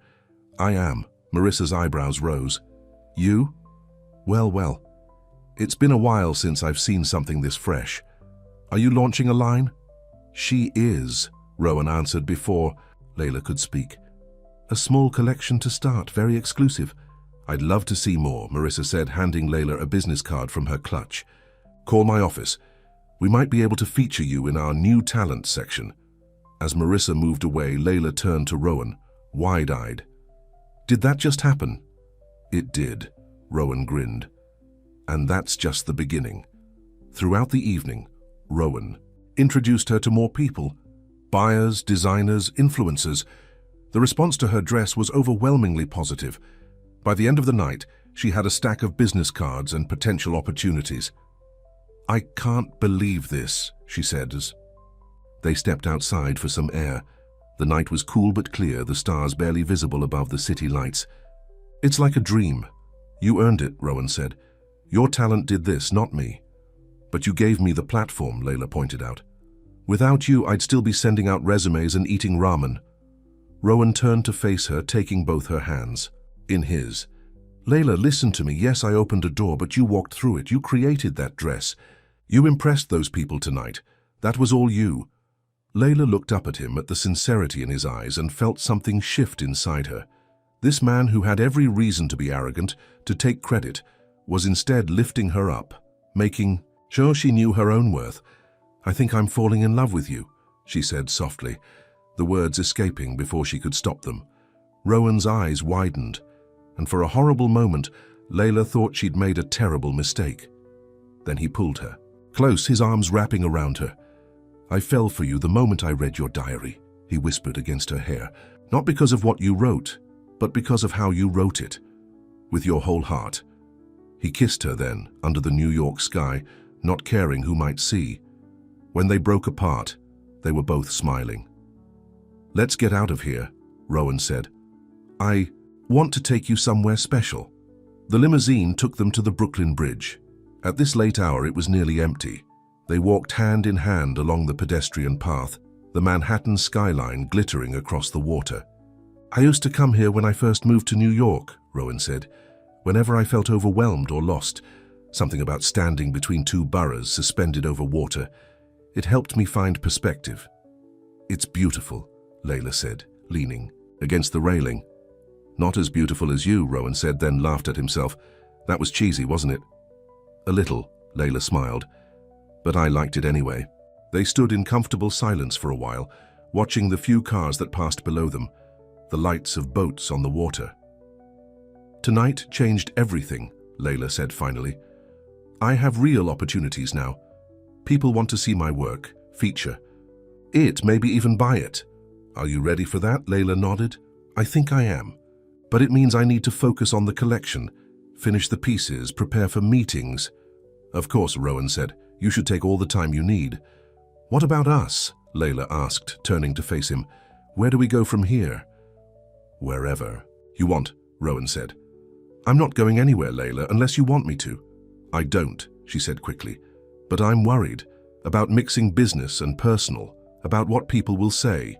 "I am," Marissa's eyebrows rose. You? Well, well. It's been a while since I've seen something this fresh. Are you launching a line? She is, Rowan answered before Layla could speak. A small collection to start, very exclusive. I'd love to see more, Marissa said, handing Layla a business card from her clutch. Call my office. We might be able to feature you in our new talent section. As Marissa moved away, Layla turned to Rowan, wide-eyed. Did that just happen? It did, Rowan grinned. And that's just the beginning. Throughout the evening, Rowan introduced her to more people, buyers, designers, influencers. The response to her dress was overwhelmingly positive. By the end of the night, she had a stack of business cards and potential opportunities. I can't believe this, she said as they stepped outside for some air. The night was cool but clear, the stars barely visible above the city lights. It's like a dream. You earned it, Rowan said. Your talent did this, not me. But you gave me the platform, Layla pointed out. Without you, I'd still be sending out resumes and eating ramen. Rowan turned to face her, taking both her hands in his. Layla, listen to me. Yes, I opened a door, but you walked through it. You created that dress. You impressed those people tonight. That was all you. Layla looked up at him, at the sincerity in his eyes, and felt something shift inside her. This man who had every reason to be arrogant, to take credit, was instead lifting her up, making sure she knew her own worth. I think I'm falling in love with you, she said softly, the words escaping before she could stop them. Rowan's eyes widened, and for a horrible moment, Layla thought she'd made a terrible mistake. Then he pulled her close, his arms wrapping around her. I fell for you the moment I read your diary, he whispered against her hair, not because of what you wrote, but because of how you wrote it, with your whole heart. He kissed her then, under the New York sky, not caring who might see. When they broke apart, they were both smiling. Let's get out of here, Rowan said. I want to take you somewhere special. The limousine took them to the Brooklyn Bridge. At this late hour, it was nearly empty. They walked hand in hand along the pedestrian path, the Manhattan skyline glittering across the water. I used to come here when I first moved to New York, Rowan said. Whenever I felt overwhelmed or lost, something about standing between two boroughs suspended over water, it helped me find perspective. It's beautiful, Layla said, leaning against the railing. Not as beautiful as you, Rowan said, then laughed at himself. That was cheesy, wasn't it? A little, Layla smiled, but I liked it anyway. They stood in comfortable silence for a while, watching the few cars that passed below them, the lights of boats on the water. Tonight changed everything, Layla said finally. I have real opportunities now. People want to see my work, feature it, maybe even buy it. Are you ready for that? Layla nodded. I think I am. But it means I need to focus on the collection, finish the pieces, prepare for meetings. Of course, Rowan said. You should take all the time you need. What about us? Layla asked, turning to face him. Where do we go from here? Wherever you want, Rowan said. I'm not going anywhere, Layla, unless you want me to. I don't, she said quickly. But I'm worried about mixing business and personal, about what people will say.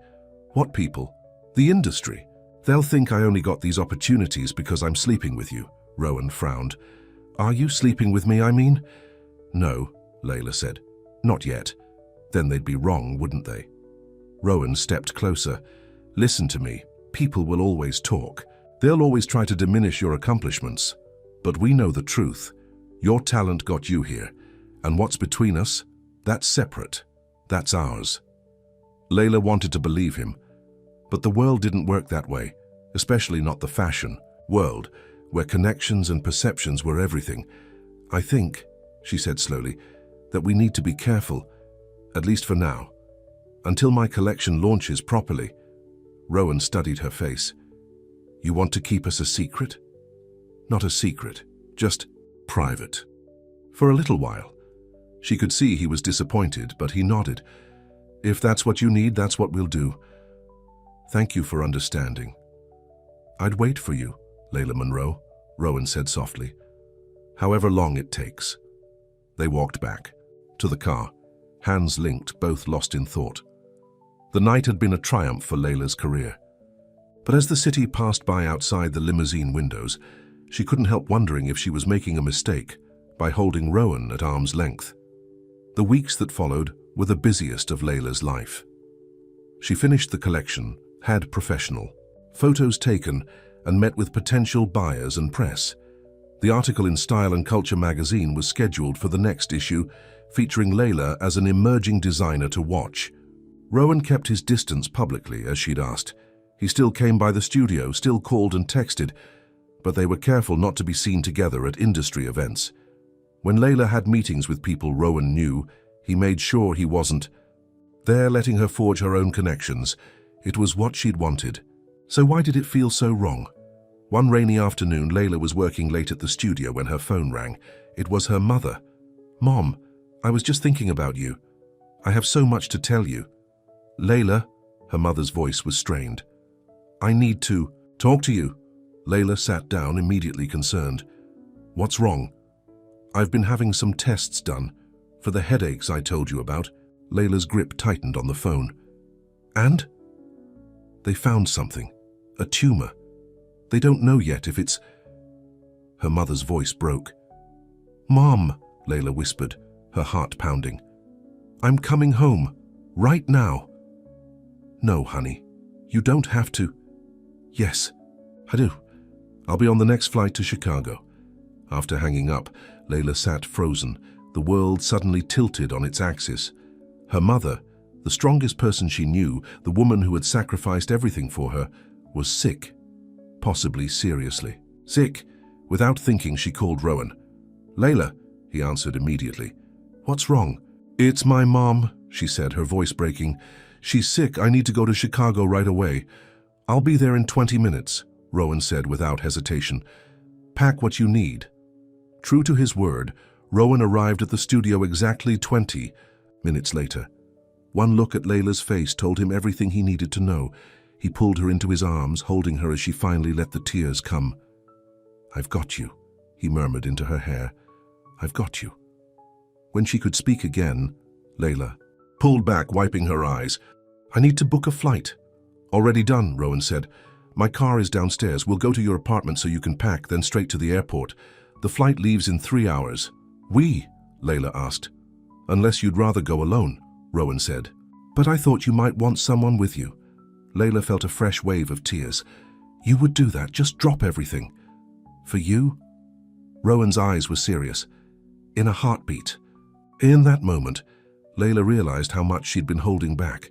What people? The industry. They'll think I only got these opportunities because I'm sleeping with you, Rowan frowned. Are you sleeping with me, I mean? No, Layla said. Not yet. Then they'd be wrong, wouldn't they? Rowan stepped closer. Listen to me. People will always talk. They'll always try to diminish your accomplishments. But we know the truth. Your talent got you here. And what's between us? That's separate. That's ours. Layla wanted to believe him. But the world didn't work that way, especially not the fashion world, where connections and perceptions were everything. I think, she said slowly, that we need to be careful, at least for now. Until my collection launches properly. Rowan studied her face. You want to keep us a secret? Not a secret, just private. For a little while. She could see he was disappointed, but he nodded. If that's what you need, that's what we'll do. Thank you for understanding. I'd wait for you, Layla Monroe, Rowan said softly. However long it takes. They walked back, to the car, hands linked, both lost in thought. The night had been a triumph for Layla's career. But as the city passed by outside the limousine windows, she couldn't help wondering if she was making a mistake by holding Rowan at arm's length. The weeks that followed were the busiest of Layla's life. She finished the collection, had professional photos taken, and met with potential buyers and press. The article in Style and Culture magazine was scheduled for the next issue, featuring Layla as an emerging designer to watch. Rowan kept his distance publicly, as she'd asked. He still came by the studio, still called and texted, but they were careful not to be seen together at industry events. When Layla had meetings with people Rowan knew, he made sure he wasn't there, letting her forge her own connections. It was what she'd wanted. So why did it feel so wrong? One rainy afternoon, Layla was working late at the studio when her phone rang. It was her mother. "Mom, I was just thinking about you. I have so much to tell you." "Layla," her mother's voice was strained. "I need to talk to you." Layla sat down, immediately concerned. "What's wrong?" "I've been having some tests done for the headaches I told you about." Layla's grip tightened on the phone. "And?" "They found something. A tumor. They don't know yet if it's—" Her mother's voice broke. "Mom," Layla whispered, her heart pounding. "I'm coming home. Right now." "No, honey. You don't have to." "Yes, I do. I'll be on the next flight to Chicago." After hanging up, Layla sat frozen, the world suddenly tilted on its axis. Her mother, the strongest person she knew, the woman who had sacrificed everything for her, was sick, possibly seriously. Sick. Without thinking, she called Rowan. "Layla," he answered immediately. "What's wrong?" "It's my mom," she said, her voice breaking. "She's sick. I need to go to Chicago right away." "I'll be there in 20 minutes, Rowan said without hesitation. "Pack what you need." True to his word, Rowan arrived at the studio exactly 20 minutes later. One look at Layla's face told him everything he needed to know. He pulled her into his arms, holding her as she finally let the tears come. "I've got you," he murmured into her hair. "I've got you." When she could speak again, Layla pulled back, wiping her eyes. "I need to book a flight." "Already done," Rowan said. "My car is downstairs. We'll go to your apartment so you can pack, then straight to the airport. The flight leaves in 3 hours. "We?" Layla asked. "Unless you'd rather go alone," Rowan said. "But I thought you might want someone with you." Layla felt a fresh wave of tears. "You would do that, just drop everything." "For you?" Rowan's eyes were serious. "In a heartbeat." In that moment, Layla realized how much she'd been holding back,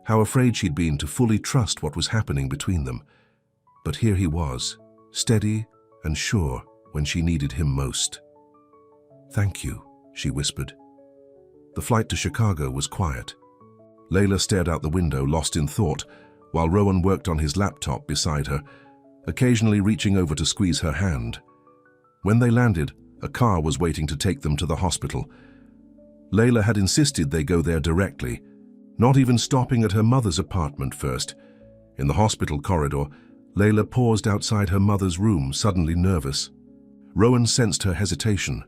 how afraid she'd been to fully trust what was happening between them. But here he was, steady and sure when she needed him most. "Thank you," she whispered. The flight to Chicago was quiet. Layla stared out the window, lost in thought, while Rowan worked on his laptop beside her, occasionally reaching over to squeeze her hand. When they landed, a car was waiting to take them to the hospital. Layla had insisted they go there directly, not even stopping at her mother's apartment first. In the hospital corridor, Layla paused outside her mother's room, suddenly nervous. Rowan sensed her hesitation.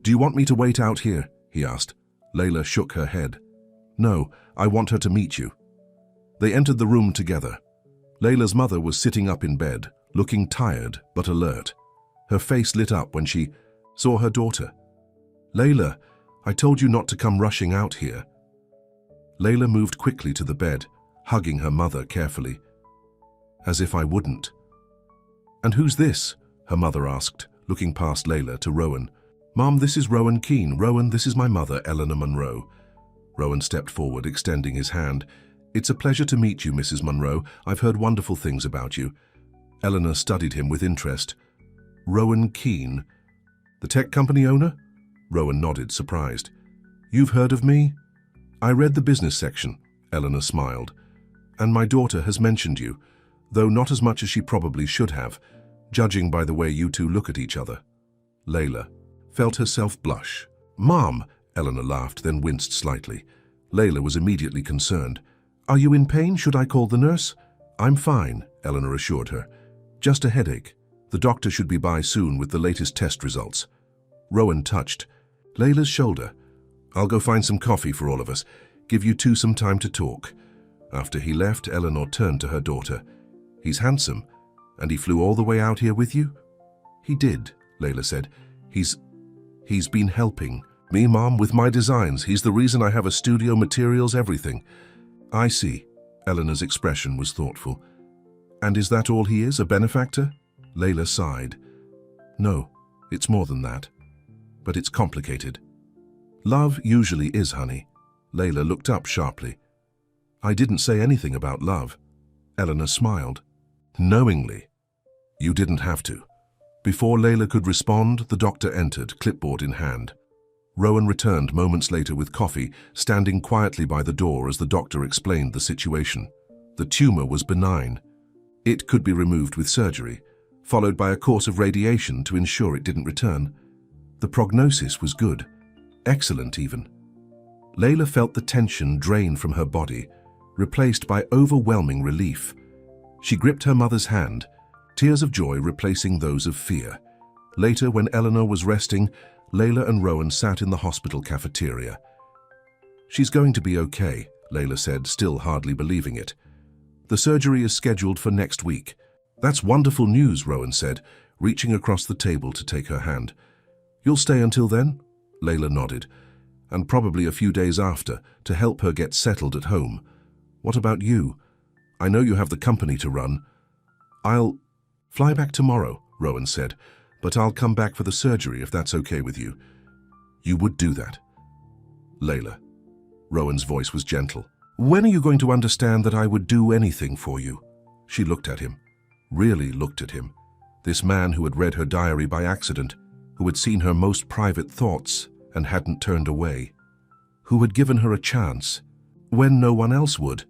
"Do you want me to wait out here?" he asked. Layla shook her head. "No, I want her to meet you." They entered the room together. Layla's mother was sitting up in bed, looking tired but alert. Her face lit up when she saw her daughter. "Layla, I told you not to come rushing out here." Layla moved quickly to the bed, hugging her mother carefully. "As if I wouldn't." "And who's this?" her mother asked, looking past Layla to Rowan. "Mom, this is Rowan Keane. Rowan, this is my mother, Eleanor Monroe." Rowan stepped forward, extending his hand. "It's a pleasure to meet you, Mrs. Monroe. I've heard wonderful things about you." Eleanor studied him with interest. "Rowan Keane? The tech company owner?" Rowan nodded, surprised. "You've heard of me?" "I read the business section," Eleanor smiled. "And my daughter has mentioned you, though not as much as she probably should have, judging by the way you two look at each other." Layla felt herself blush. "Mom," Eleanor laughed, then winced slightly. Layla was immediately concerned. "Are you in pain? Should I call the nurse?" "I'm fine," Eleanor assured her. "Just a headache. The doctor should be by soon with the latest test results." Rowan touched Layla's shoulder. "I'll go find some coffee for all of us. Give you two some time to talk." After he left, Eleanor turned to her daughter. He's handsome. And he flew all the way out here with you? He did, Layla said. He's been helping me, Mom, with my designs. He's the reason I have a studio, materials, everything. I see. Eleanor's expression was thoughtful. And is that all he is, a benefactor? Layla sighed. No, it's more than that. But it's complicated. Love usually is, honey. Layla looked up sharply. I didn't say anything about love. Eleanor smiled. Knowingly. You didn't have to. Before Layla could respond, the doctor entered, clipboard in hand. Rowan returned moments later with coffee, standing quietly by the door as the doctor explained the situation. The tumor was benign. It could be removed with surgery, followed by a course of radiation to ensure it didn't return. The prognosis was good. Excellent, even. Layla felt the tension drain from her body, replaced by overwhelming relief. She gripped her mother's hand, tears of joy replacing those of fear. Later, when Eleanor was resting, Layla and Rowan sat in the hospital cafeteria. She's going to be okay, Layla said, still hardly believing it. The surgery is scheduled for next week. That's wonderful news, Rowan said, reaching across the table to take her hand. You'll stay until then? Layla nodded. And probably a few days after, to help her get settled at home. What about you? I know you have the company to run. I'll fly back tomorrow, Rowan said, but I'll come back for the surgery if that's okay with you. You would do that? Layla. Rowan's voice was gentle. When are you going to understand that I would do anything for you? She looked at him. Really looked at him. This man who had read her diary by accident, who had seen her most private thoughts and hadn't turned away, who had given her a chance when no one else would,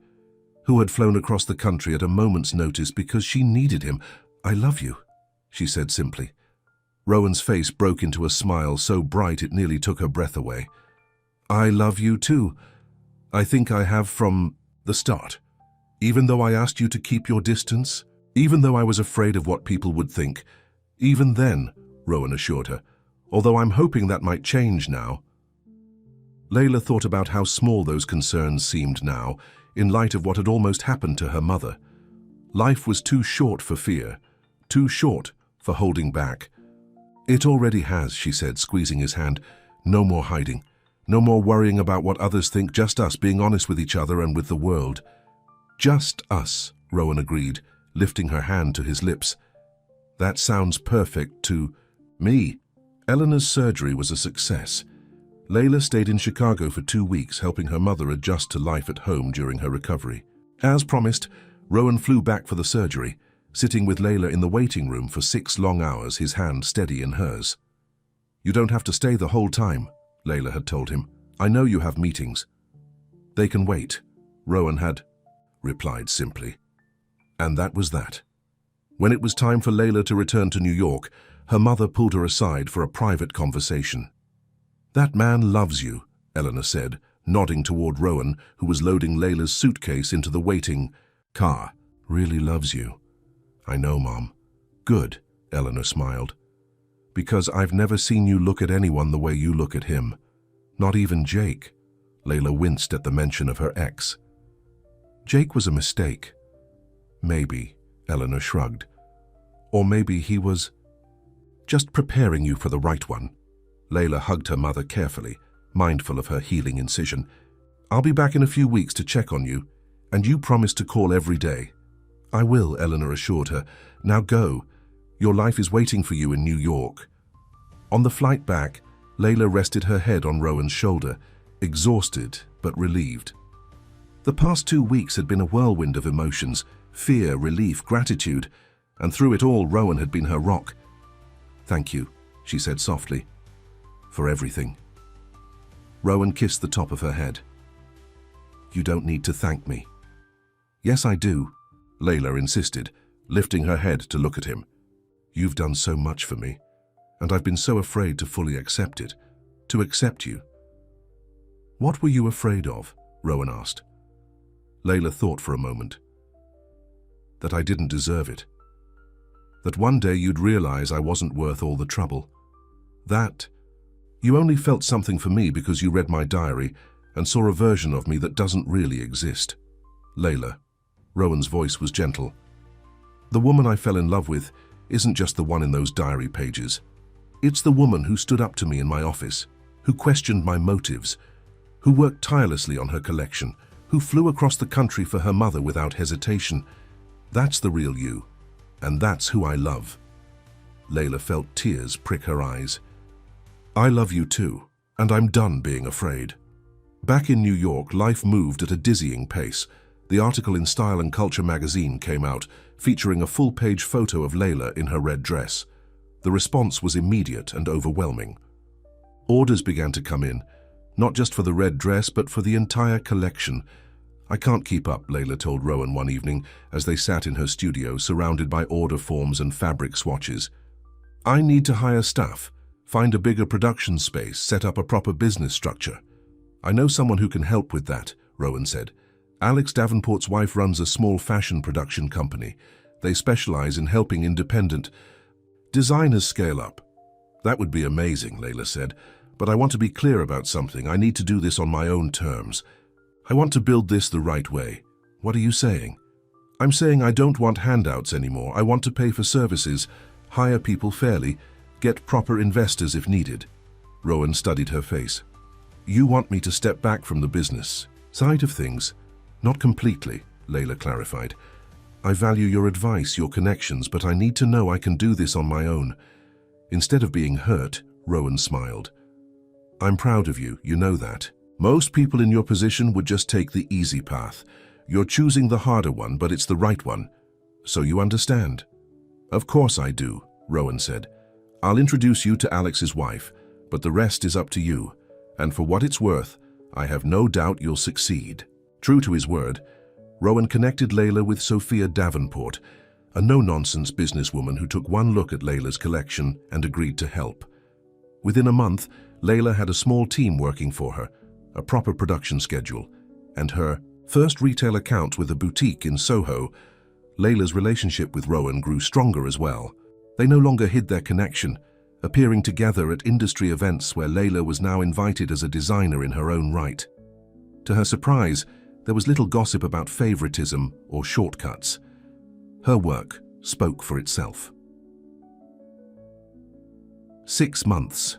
who had flown across the country at a moment's notice because she needed him. I love you, she said simply. Rowan's face broke into a smile so bright it nearly took her breath away. I love you too. I think I have from the start. Even though I asked you to keep your distance, even though I was afraid of what people would think, even then, Rowan assured her, although I'm hoping that might change now. Layla thought about how small those concerns seemed now, in light of what had almost happened to her mother. Life was too short for fear, too short for holding back. It already has, she said, squeezing his hand. No more hiding. No more worrying about what others think, just us being honest with each other and with the world. Just us, Rowan agreed, lifting her hand to his lips. That sounds perfect to me. Eleanor's surgery was a success. Layla stayed in Chicago for 2 weeks, helping her mother adjust to life at home during her recovery. As promised, Rowan flew back for the surgery, sitting with Layla in the waiting room for 6 long hours, his hand steady in hers. You don't have to stay the whole time, Layla had told him. I know you have meetings. They can wait, Rowan had replied simply. And that was that. When it was time for Layla to return to New York, her mother pulled her aside for a private conversation. That man loves you, Eleanor said, nodding toward Rowan, who was loading Layla's suitcase into the waiting car. Really loves you. I know, Mom. Good, Eleanor smiled. Because I've never seen you look at anyone the way you look at him. Not even Jake. Layla winced at the mention of her ex. Jake was a mistake. Maybe, Eleanor shrugged. Or maybe he was just preparing you for the right one. Layla hugged her mother carefully, mindful of her healing incision. I'll be back in a few weeks to check on you, and you promise to call every day. I will, Eleanor assured her. Now go. Your life is waiting for you in New York. On the flight back, Layla rested her head on Rowan's shoulder, exhausted but relieved. The past 2 weeks had been a whirlwind of emotions, fear, relief, gratitude, and through it all Rowan had been her rock. Thank you, she said softly, for everything. Rowan kissed the top of her head. You don't need to thank me. Yes, I do, Layla insisted, lifting her head to look at him. You've done so much for me, and I've been so afraid to fully accept it, to accept you. What were you afraid of? Rowan asked. Layla thought for a moment. That I didn't deserve it. That one day you'd realize I wasn't worth all the trouble. That you only felt something for me because you read my diary and saw a version of me that doesn't really exist. Layla. Rowan's voice was gentle. The woman I fell in love with isn't just the one in those diary pages. It's the woman who stood up to me in my office, who questioned my motives, who worked tirelessly on her collection, who flew across the country for her mother without hesitation. That's the real you, and that's who I love. Layla felt tears prick her eyes. I love you too, and I'm done being afraid. Back in New York, life moved at a dizzying pace. The article in Style and Culture magazine came out, featuring a full-page photo of Layla in her red dress. The response was immediate and overwhelming. Orders began to come in, not just for the red dress, but for the entire collection. I can't keep up, Layla told Rowan one evening as they sat in her studio surrounded by order forms and fabric swatches. I need to hire staff, find a bigger production space, set up a proper business structure. I know someone who can help with that, Rowan said. Alex Davenport's wife runs a small fashion production company. They specialize in helping independent designers scale up. That would be amazing, Layla said, but I want to be clear about something. I need to do this on my own terms. I want to build this the right way. What are you saying? I'm saying I don't want handouts anymore. I want to pay for services, hire people fairly, get proper investors if needed. Rowan studied her face. You want me to step back from the business side of things? Not completely, Layla clarified. I value your advice, your connections, but I need to know I can do this on my own. Instead of being hurt, Rowan smiled. I'm proud of you, you know that. Most people in your position would just take the easy path. You're choosing the harder one, but it's the right one. So you understand? Of course I do, Rowan said. I'll introduce you to Alex's wife, but the rest is up to you. And for what it's worth, I have no doubt you'll succeed. True to his word, Rowan connected Layla with Sophia Davenport, a no-nonsense businesswoman who took one look at Layla's collection and agreed to help. Within a month, Layla had a small team working for her, a proper production schedule, and her first retail account with a boutique in Soho. Layla's relationship with Rowan grew stronger as well. They no longer hid their connection, appearing together at industry events where Layla was now invited as a designer in her own right. To her surprise, there was little gossip about favoritism or shortcuts. Her work spoke for itself. 6 months.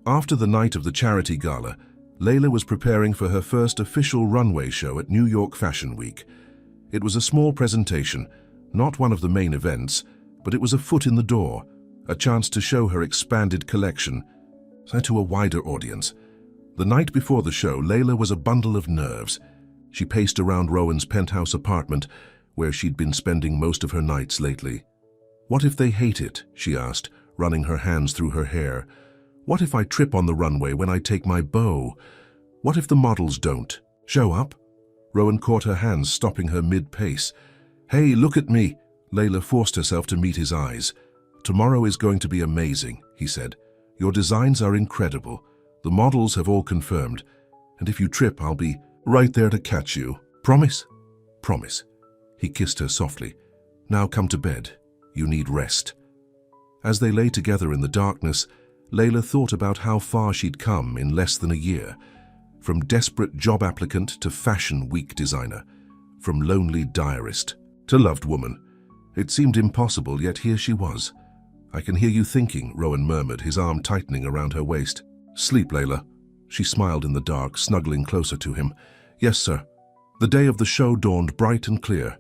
After the night of the charity gala, Layla was preparing for her first official runway show at New York Fashion Week. It was a small presentation, not one of the main events, but it was a foot in the door, a chance to show her expanded collection to a wider audience. The night before the show, Layla was a bundle of nerves. She paced around Rowan's penthouse apartment, where she'd been spending most of her nights lately. What if they hate it? She asked, running her hands through her hair. What if I trip on the runway when I take my bow? What if the models don't show up? Rowan caught her hands, stopping her mid-pace. Hey, look at me! Layla forced herself to meet his eyes. Tomorrow is going to be amazing, he said. Your designs are incredible. The models have all confirmed. And if you trip, I'll be right there to catch you. Promise? Promise. He kissed her softly. Now come to bed. You need rest. As they lay together in the darkness, Layla thought about how far she'd come in less than a year. From desperate job applicant to fashion week designer. From lonely diarist to loved woman. It seemed impossible, yet here she was. I can hear you thinking, Rowan murmured, his arm tightening around her waist. Sleep, Layla. She smiled in the dark, snuggling closer to him. Yes, sir. The day of the show dawned bright and clear.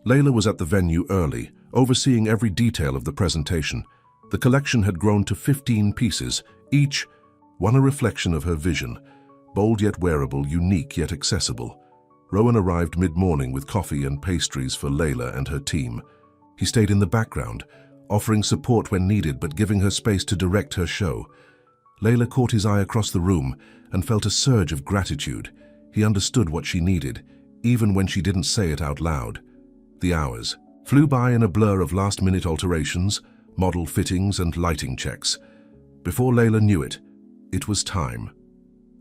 Layla was at the venue early, overseeing every detail of the presentation. The collection had grown to 15 pieces, each one a reflection of her vision. Bold yet wearable, unique yet accessible. Rowan arrived mid-morning with coffee and pastries for Layla and her team. He stayed in the background, offering support when needed but giving her space to direct her show. Layla caught his eye across the room and felt a surge of gratitude. He understood what she needed, even when she didn't say it out loud. The hours flew by in a blur of last-minute alterations, model fittings and lighting checks. Before Layla knew it, it was time.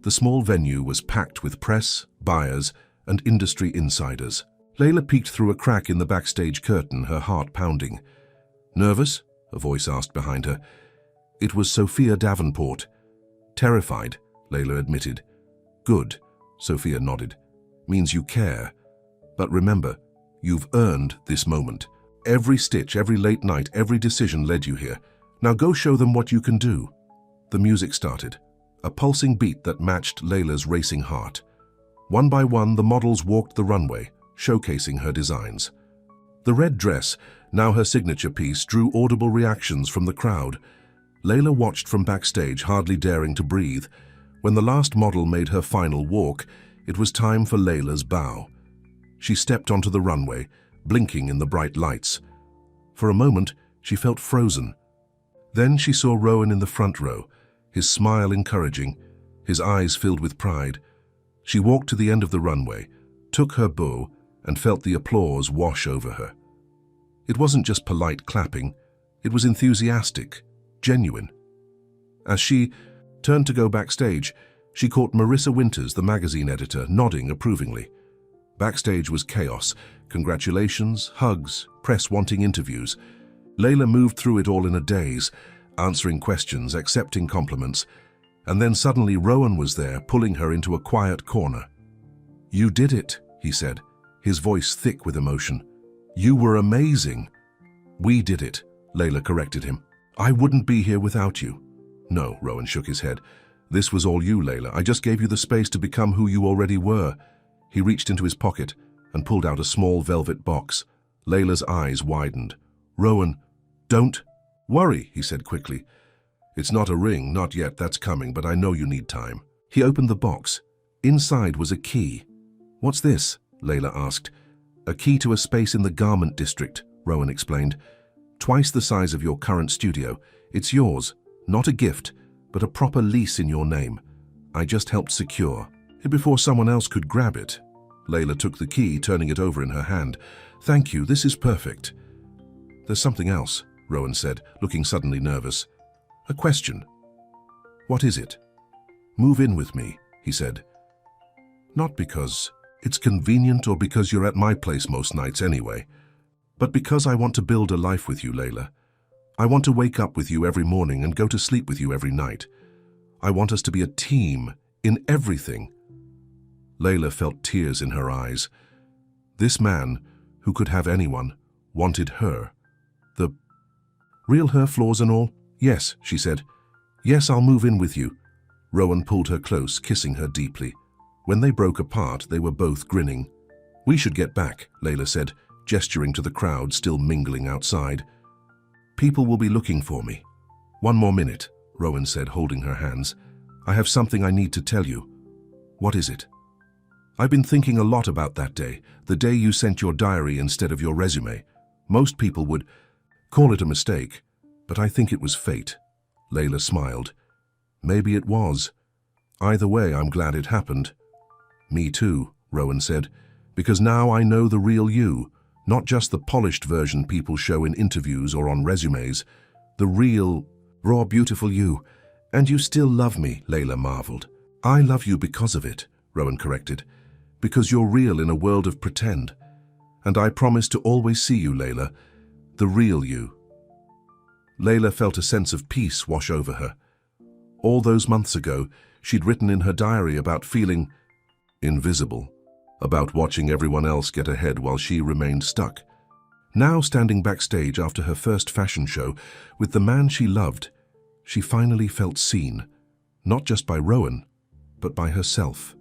The small venue was packed with press, buyers, and industry insiders. Layla peeked through a crack in the backstage curtain, her heart pounding. Nervous? A voice asked behind her. It was Sophia Davenport. Terrified, Layla admitted. Good, Sophia nodded. Means you care. But remember, you've earned this moment. Every stitch, every late night, every decision led you here. Now go show them what you can do." The music started, a pulsing beat that matched Layla's racing heart. One by one, the models walked the runway, showcasing her designs. The red dress, now her signature piece, drew audible reactions from the crowd. Layla watched from backstage, hardly daring to breathe. When the last model made her final walk, it was time for Layla's bow. She stepped onto the runway, blinking in the bright lights. For a moment, she felt frozen. Then she saw Rowan in the front row, his smile encouraging, his eyes filled with pride. She walked to the end of the runway, took her bow, and felt the applause wash over her. It wasn't just polite clapping, it was enthusiastic, genuine. As she turned to go backstage, she caught Marissa Winters, the magazine editor, nodding approvingly. Backstage was chaos, congratulations, hugs, press wanting interviews. Layla moved through it all in a daze, answering questions, accepting compliments, and then suddenly Rowan was there, pulling her into a quiet corner. "You did it," he said, his voice thick with emotion. "You were amazing." "We did it," Layla corrected him. "I wouldn't be here without you." "No," Rowan shook his head. "This was all you, Layla. I just gave you the space to become who you already were." He reached into his pocket and pulled out a small velvet box. Layla's eyes widened. "Rowan, don't worry," he said quickly. "It's not a ring, not yet, that's coming, but I know you need time." He opened the box. Inside was a key. "What's this?" Layla asked. "A key to a space in the garment district," Rowan explained. "Twice the size of your current studio. It's yours, not a gift, but a proper lease in your name. I just helped secure it before someone else could grab it." Layla took the key, turning it over in her hand. "Thank you, this is perfect." "There's something else," Rowan said, looking suddenly nervous. "A question." "What is it?" "Move in with me," he said. "Not because it's convenient or because you're at my place most nights anyway, but because I want to build a life with you, Layla. I want to wake up with you every morning and go to sleep with you every night. I want us to be a team in everything." Layla felt tears in her eyes. This man, who could have anyone, wanted her. The real her, flaws and all? "Yes," she said. "Yes, I'll move in with you." Rowan pulled her close, kissing her deeply. When they broke apart, they were both grinning. "We should get back," Layla said, gesturing to the crowd still mingling outside. "People will be looking for me." "One more minute," Rowan said, holding her hands. "I have something I need to tell you." "What is it?" "I've been thinking a lot about that day, the day you sent your diary instead of your resume. Most people would call it a mistake, but I think it was fate." Layla smiled. "Maybe it was. Either way, I'm glad it happened." "Me too," Rowan said, "because now I know the real you, not just the polished version people show in interviews or on resumes. The real, raw, beautiful you. And you still love me," Layla marveled. "I love you because of it," Rowan corrected. "Because you're real in a world of pretend. And I promise to always see you, Layla, the real you." Layla felt a sense of peace wash over her. All those months ago, she'd written in her diary about feeling invisible, about watching everyone else get ahead while she remained stuck. Now, standing backstage after her first fashion show with the man she loved, she finally felt seen, not just by Rowan, but by herself.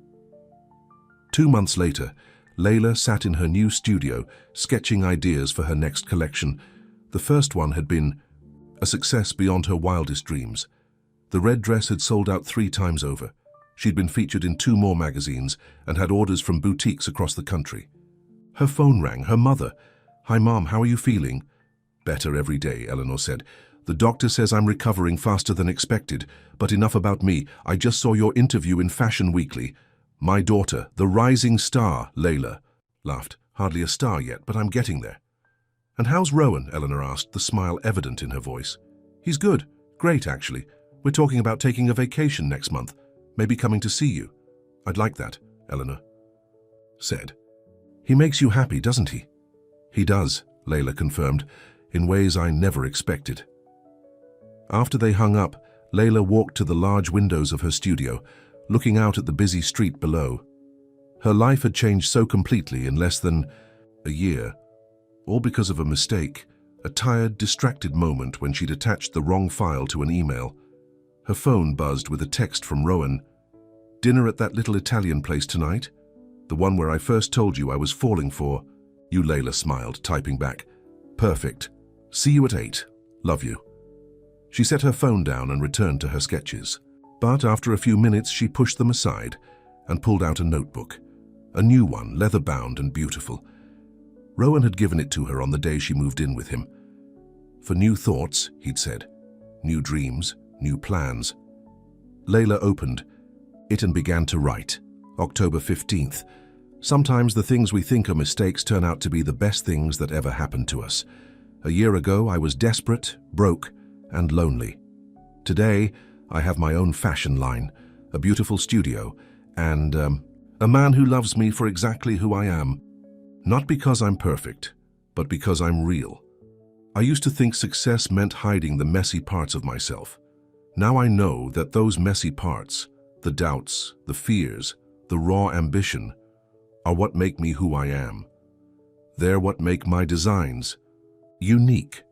2 months later, Layla sat in her new studio, sketching ideas for her next collection. The first one had been a success beyond her wildest dreams. The red dress had sold out 3 times over. She'd been featured in 2 more magazines and had orders from boutiques across the country. Her phone rang. Her mother. "Hi, Mom, how are you feeling?" "Better every day," Eleanor said. "The doctor says I'm recovering faster than expected, but enough about me. I just saw your interview in Fashion Weekly. My daughter, the rising star," Layla laughed. "Hardly a star yet, but I'm getting there." "And how's Rowan?" Eleanor asked, the smile evident in her voice. "He's good. Great, actually. We're talking about taking a vacation next month. Maybe coming to see you." "I'd like that," Eleanor said. "He makes you happy, doesn't he?" "He does," Layla confirmed, "in ways I never expected." After they hung up, Layla walked to the large windows of her studio, looking out at the busy street below. Her life had changed so completely in less than a year. All because of a mistake, a tired, distracted moment when she'd attached the wrong file to an email. Her phone buzzed with a text from Rowan. "Dinner at that little Italian place tonight? The one where I first told you I was falling for." "You," Layla smiled, typing back. "Perfect. See you at 8. Love you." She set her phone down and returned to her sketches. But after a few minutes, she pushed them aside and pulled out a notebook. A new one, leather-bound and beautiful. Rowan had given it to her on the day she moved in with him. "For new thoughts," he'd said. "New dreams, new plans." Layla opened it and began to write. October 15th. "Sometimes the things we think are mistakes turn out to be the best things that ever happened to us. A year ago, I was desperate, broke, and lonely. Today, I have my own fashion line, a beautiful studio, and a man who loves me for exactly who I am. Not because I'm perfect, but because I'm real. I used to think success meant hiding the messy parts of myself. Now I know that those messy parts, the doubts, the fears, the raw ambition, are what make me who I am. They're what make my designs unique.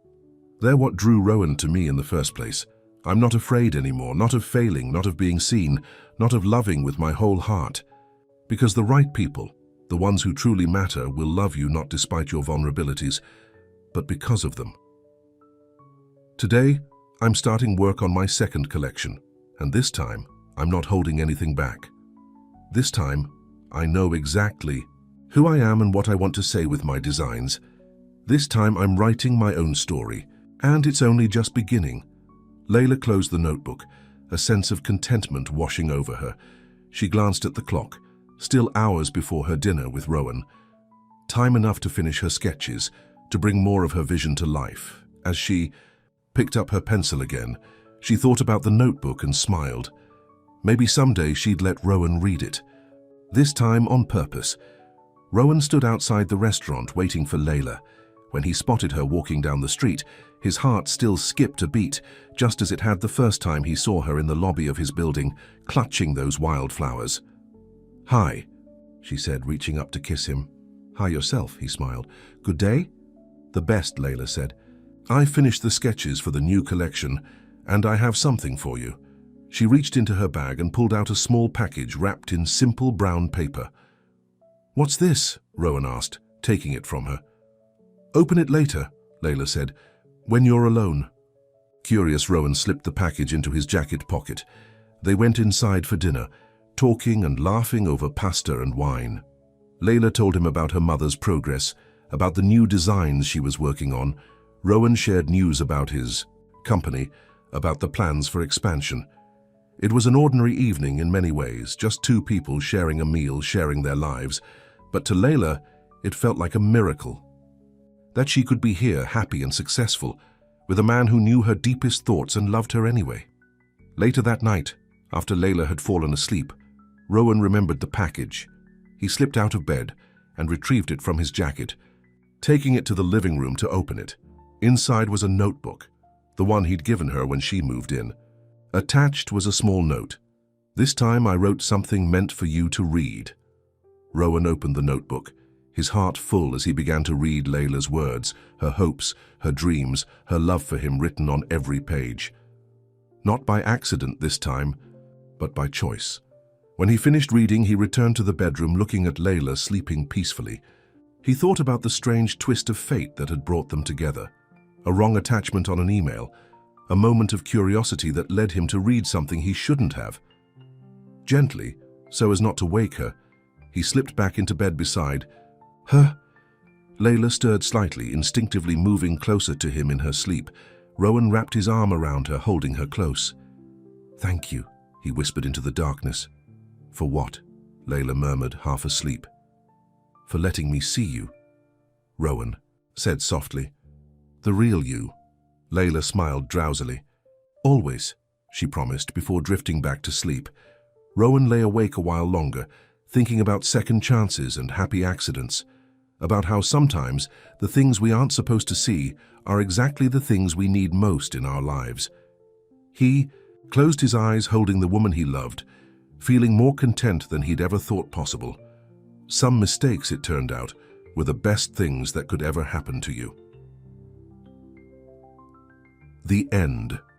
They're what drew Rowan to me in the first place. I'm not afraid anymore, not of failing, not of being seen, not of loving with my whole heart. Because the right people, the ones who truly matter, will love you not despite your vulnerabilities, but because of them." Today, I'm starting work on my second collection, and this time, I'm not holding anything back. This time, I know exactly who I am and what I want to say with my designs. This time, I'm writing my own story, and it's only just beginning. Layla closed the notebook, a sense of contentment washing over her. She glanced at the clock, still hours before her dinner with Rowan. Time enough to finish her sketches, to bring more of her vision to life. As she picked up her pencil again, she thought about the notebook and smiled. Maybe someday she'd let Rowan read it. This time on purpose. Rowan stood outside the restaurant waiting for Layla. When he spotted her walking down the street, his heart still skipped a beat, just as it had the first time he saw her in the lobby of his building, clutching those wildflowers. "Hi," she said, reaching up to kiss him. "Hi yourself," he smiled. "Good day?" "The best," Layla said. "I finished the sketches for the new collection, and I have something for you." She reached into her bag and pulled out a small package wrapped in simple brown paper. "What's this?" Rowan asked, taking it from her. "Open it later," Layla said, "when you're alone." Curious, Rowan slipped the package into his jacket pocket. They went inside for dinner, talking and laughing over pasta and wine. Layla told him about her mother's progress, about the new designs she was working on. Rowan shared news about his company, about the plans for expansion. It was an ordinary evening in many ways, just two people sharing a meal, sharing their lives. But to Layla, it felt like a miracle. That she could be here, happy and successful, with a man who knew her deepest thoughts and loved her anyway. Later that night, after Layla had fallen asleep, Rowan remembered the package. He slipped out of bed and retrieved it from his jacket, taking it to the living room to open it. Inside was a notebook, the one he'd given her when she moved in. Attached was a small note. "This time I wrote something meant for you to read." Rowan opened the notebook, his heart full as he began to read Layla's words, her hopes, her dreams, her love for him written on every page. Not by accident this time, but by choice. When he finished reading, he returned to the bedroom looking at Layla sleeping peacefully. He thought about the strange twist of fate that had brought them together. A wrong attachment on an email, a moment of curiosity that led him to read something he shouldn't have. Gently, so as not to wake her, he slipped back into bed beside her. Layla stirred slightly, instinctively moving closer to him in her sleep. Rowan wrapped his arm around her, holding her close. "Thank you," he whispered into the darkness. "For what?" Layla murmured, half asleep. "For letting me see you," Rowan said softly. "The real you." Layla smiled drowsily. "Always," she promised before drifting back to sleep. Rowan lay awake a while longer, thinking about second chances and happy accidents, about how sometimes the things we aren't supposed to see are exactly the things we need most in our lives. He closed his eyes, holding the woman he loved, feeling more content than he'd ever thought possible. Some mistakes, it turned out, were the best things that could ever happen to you. The end.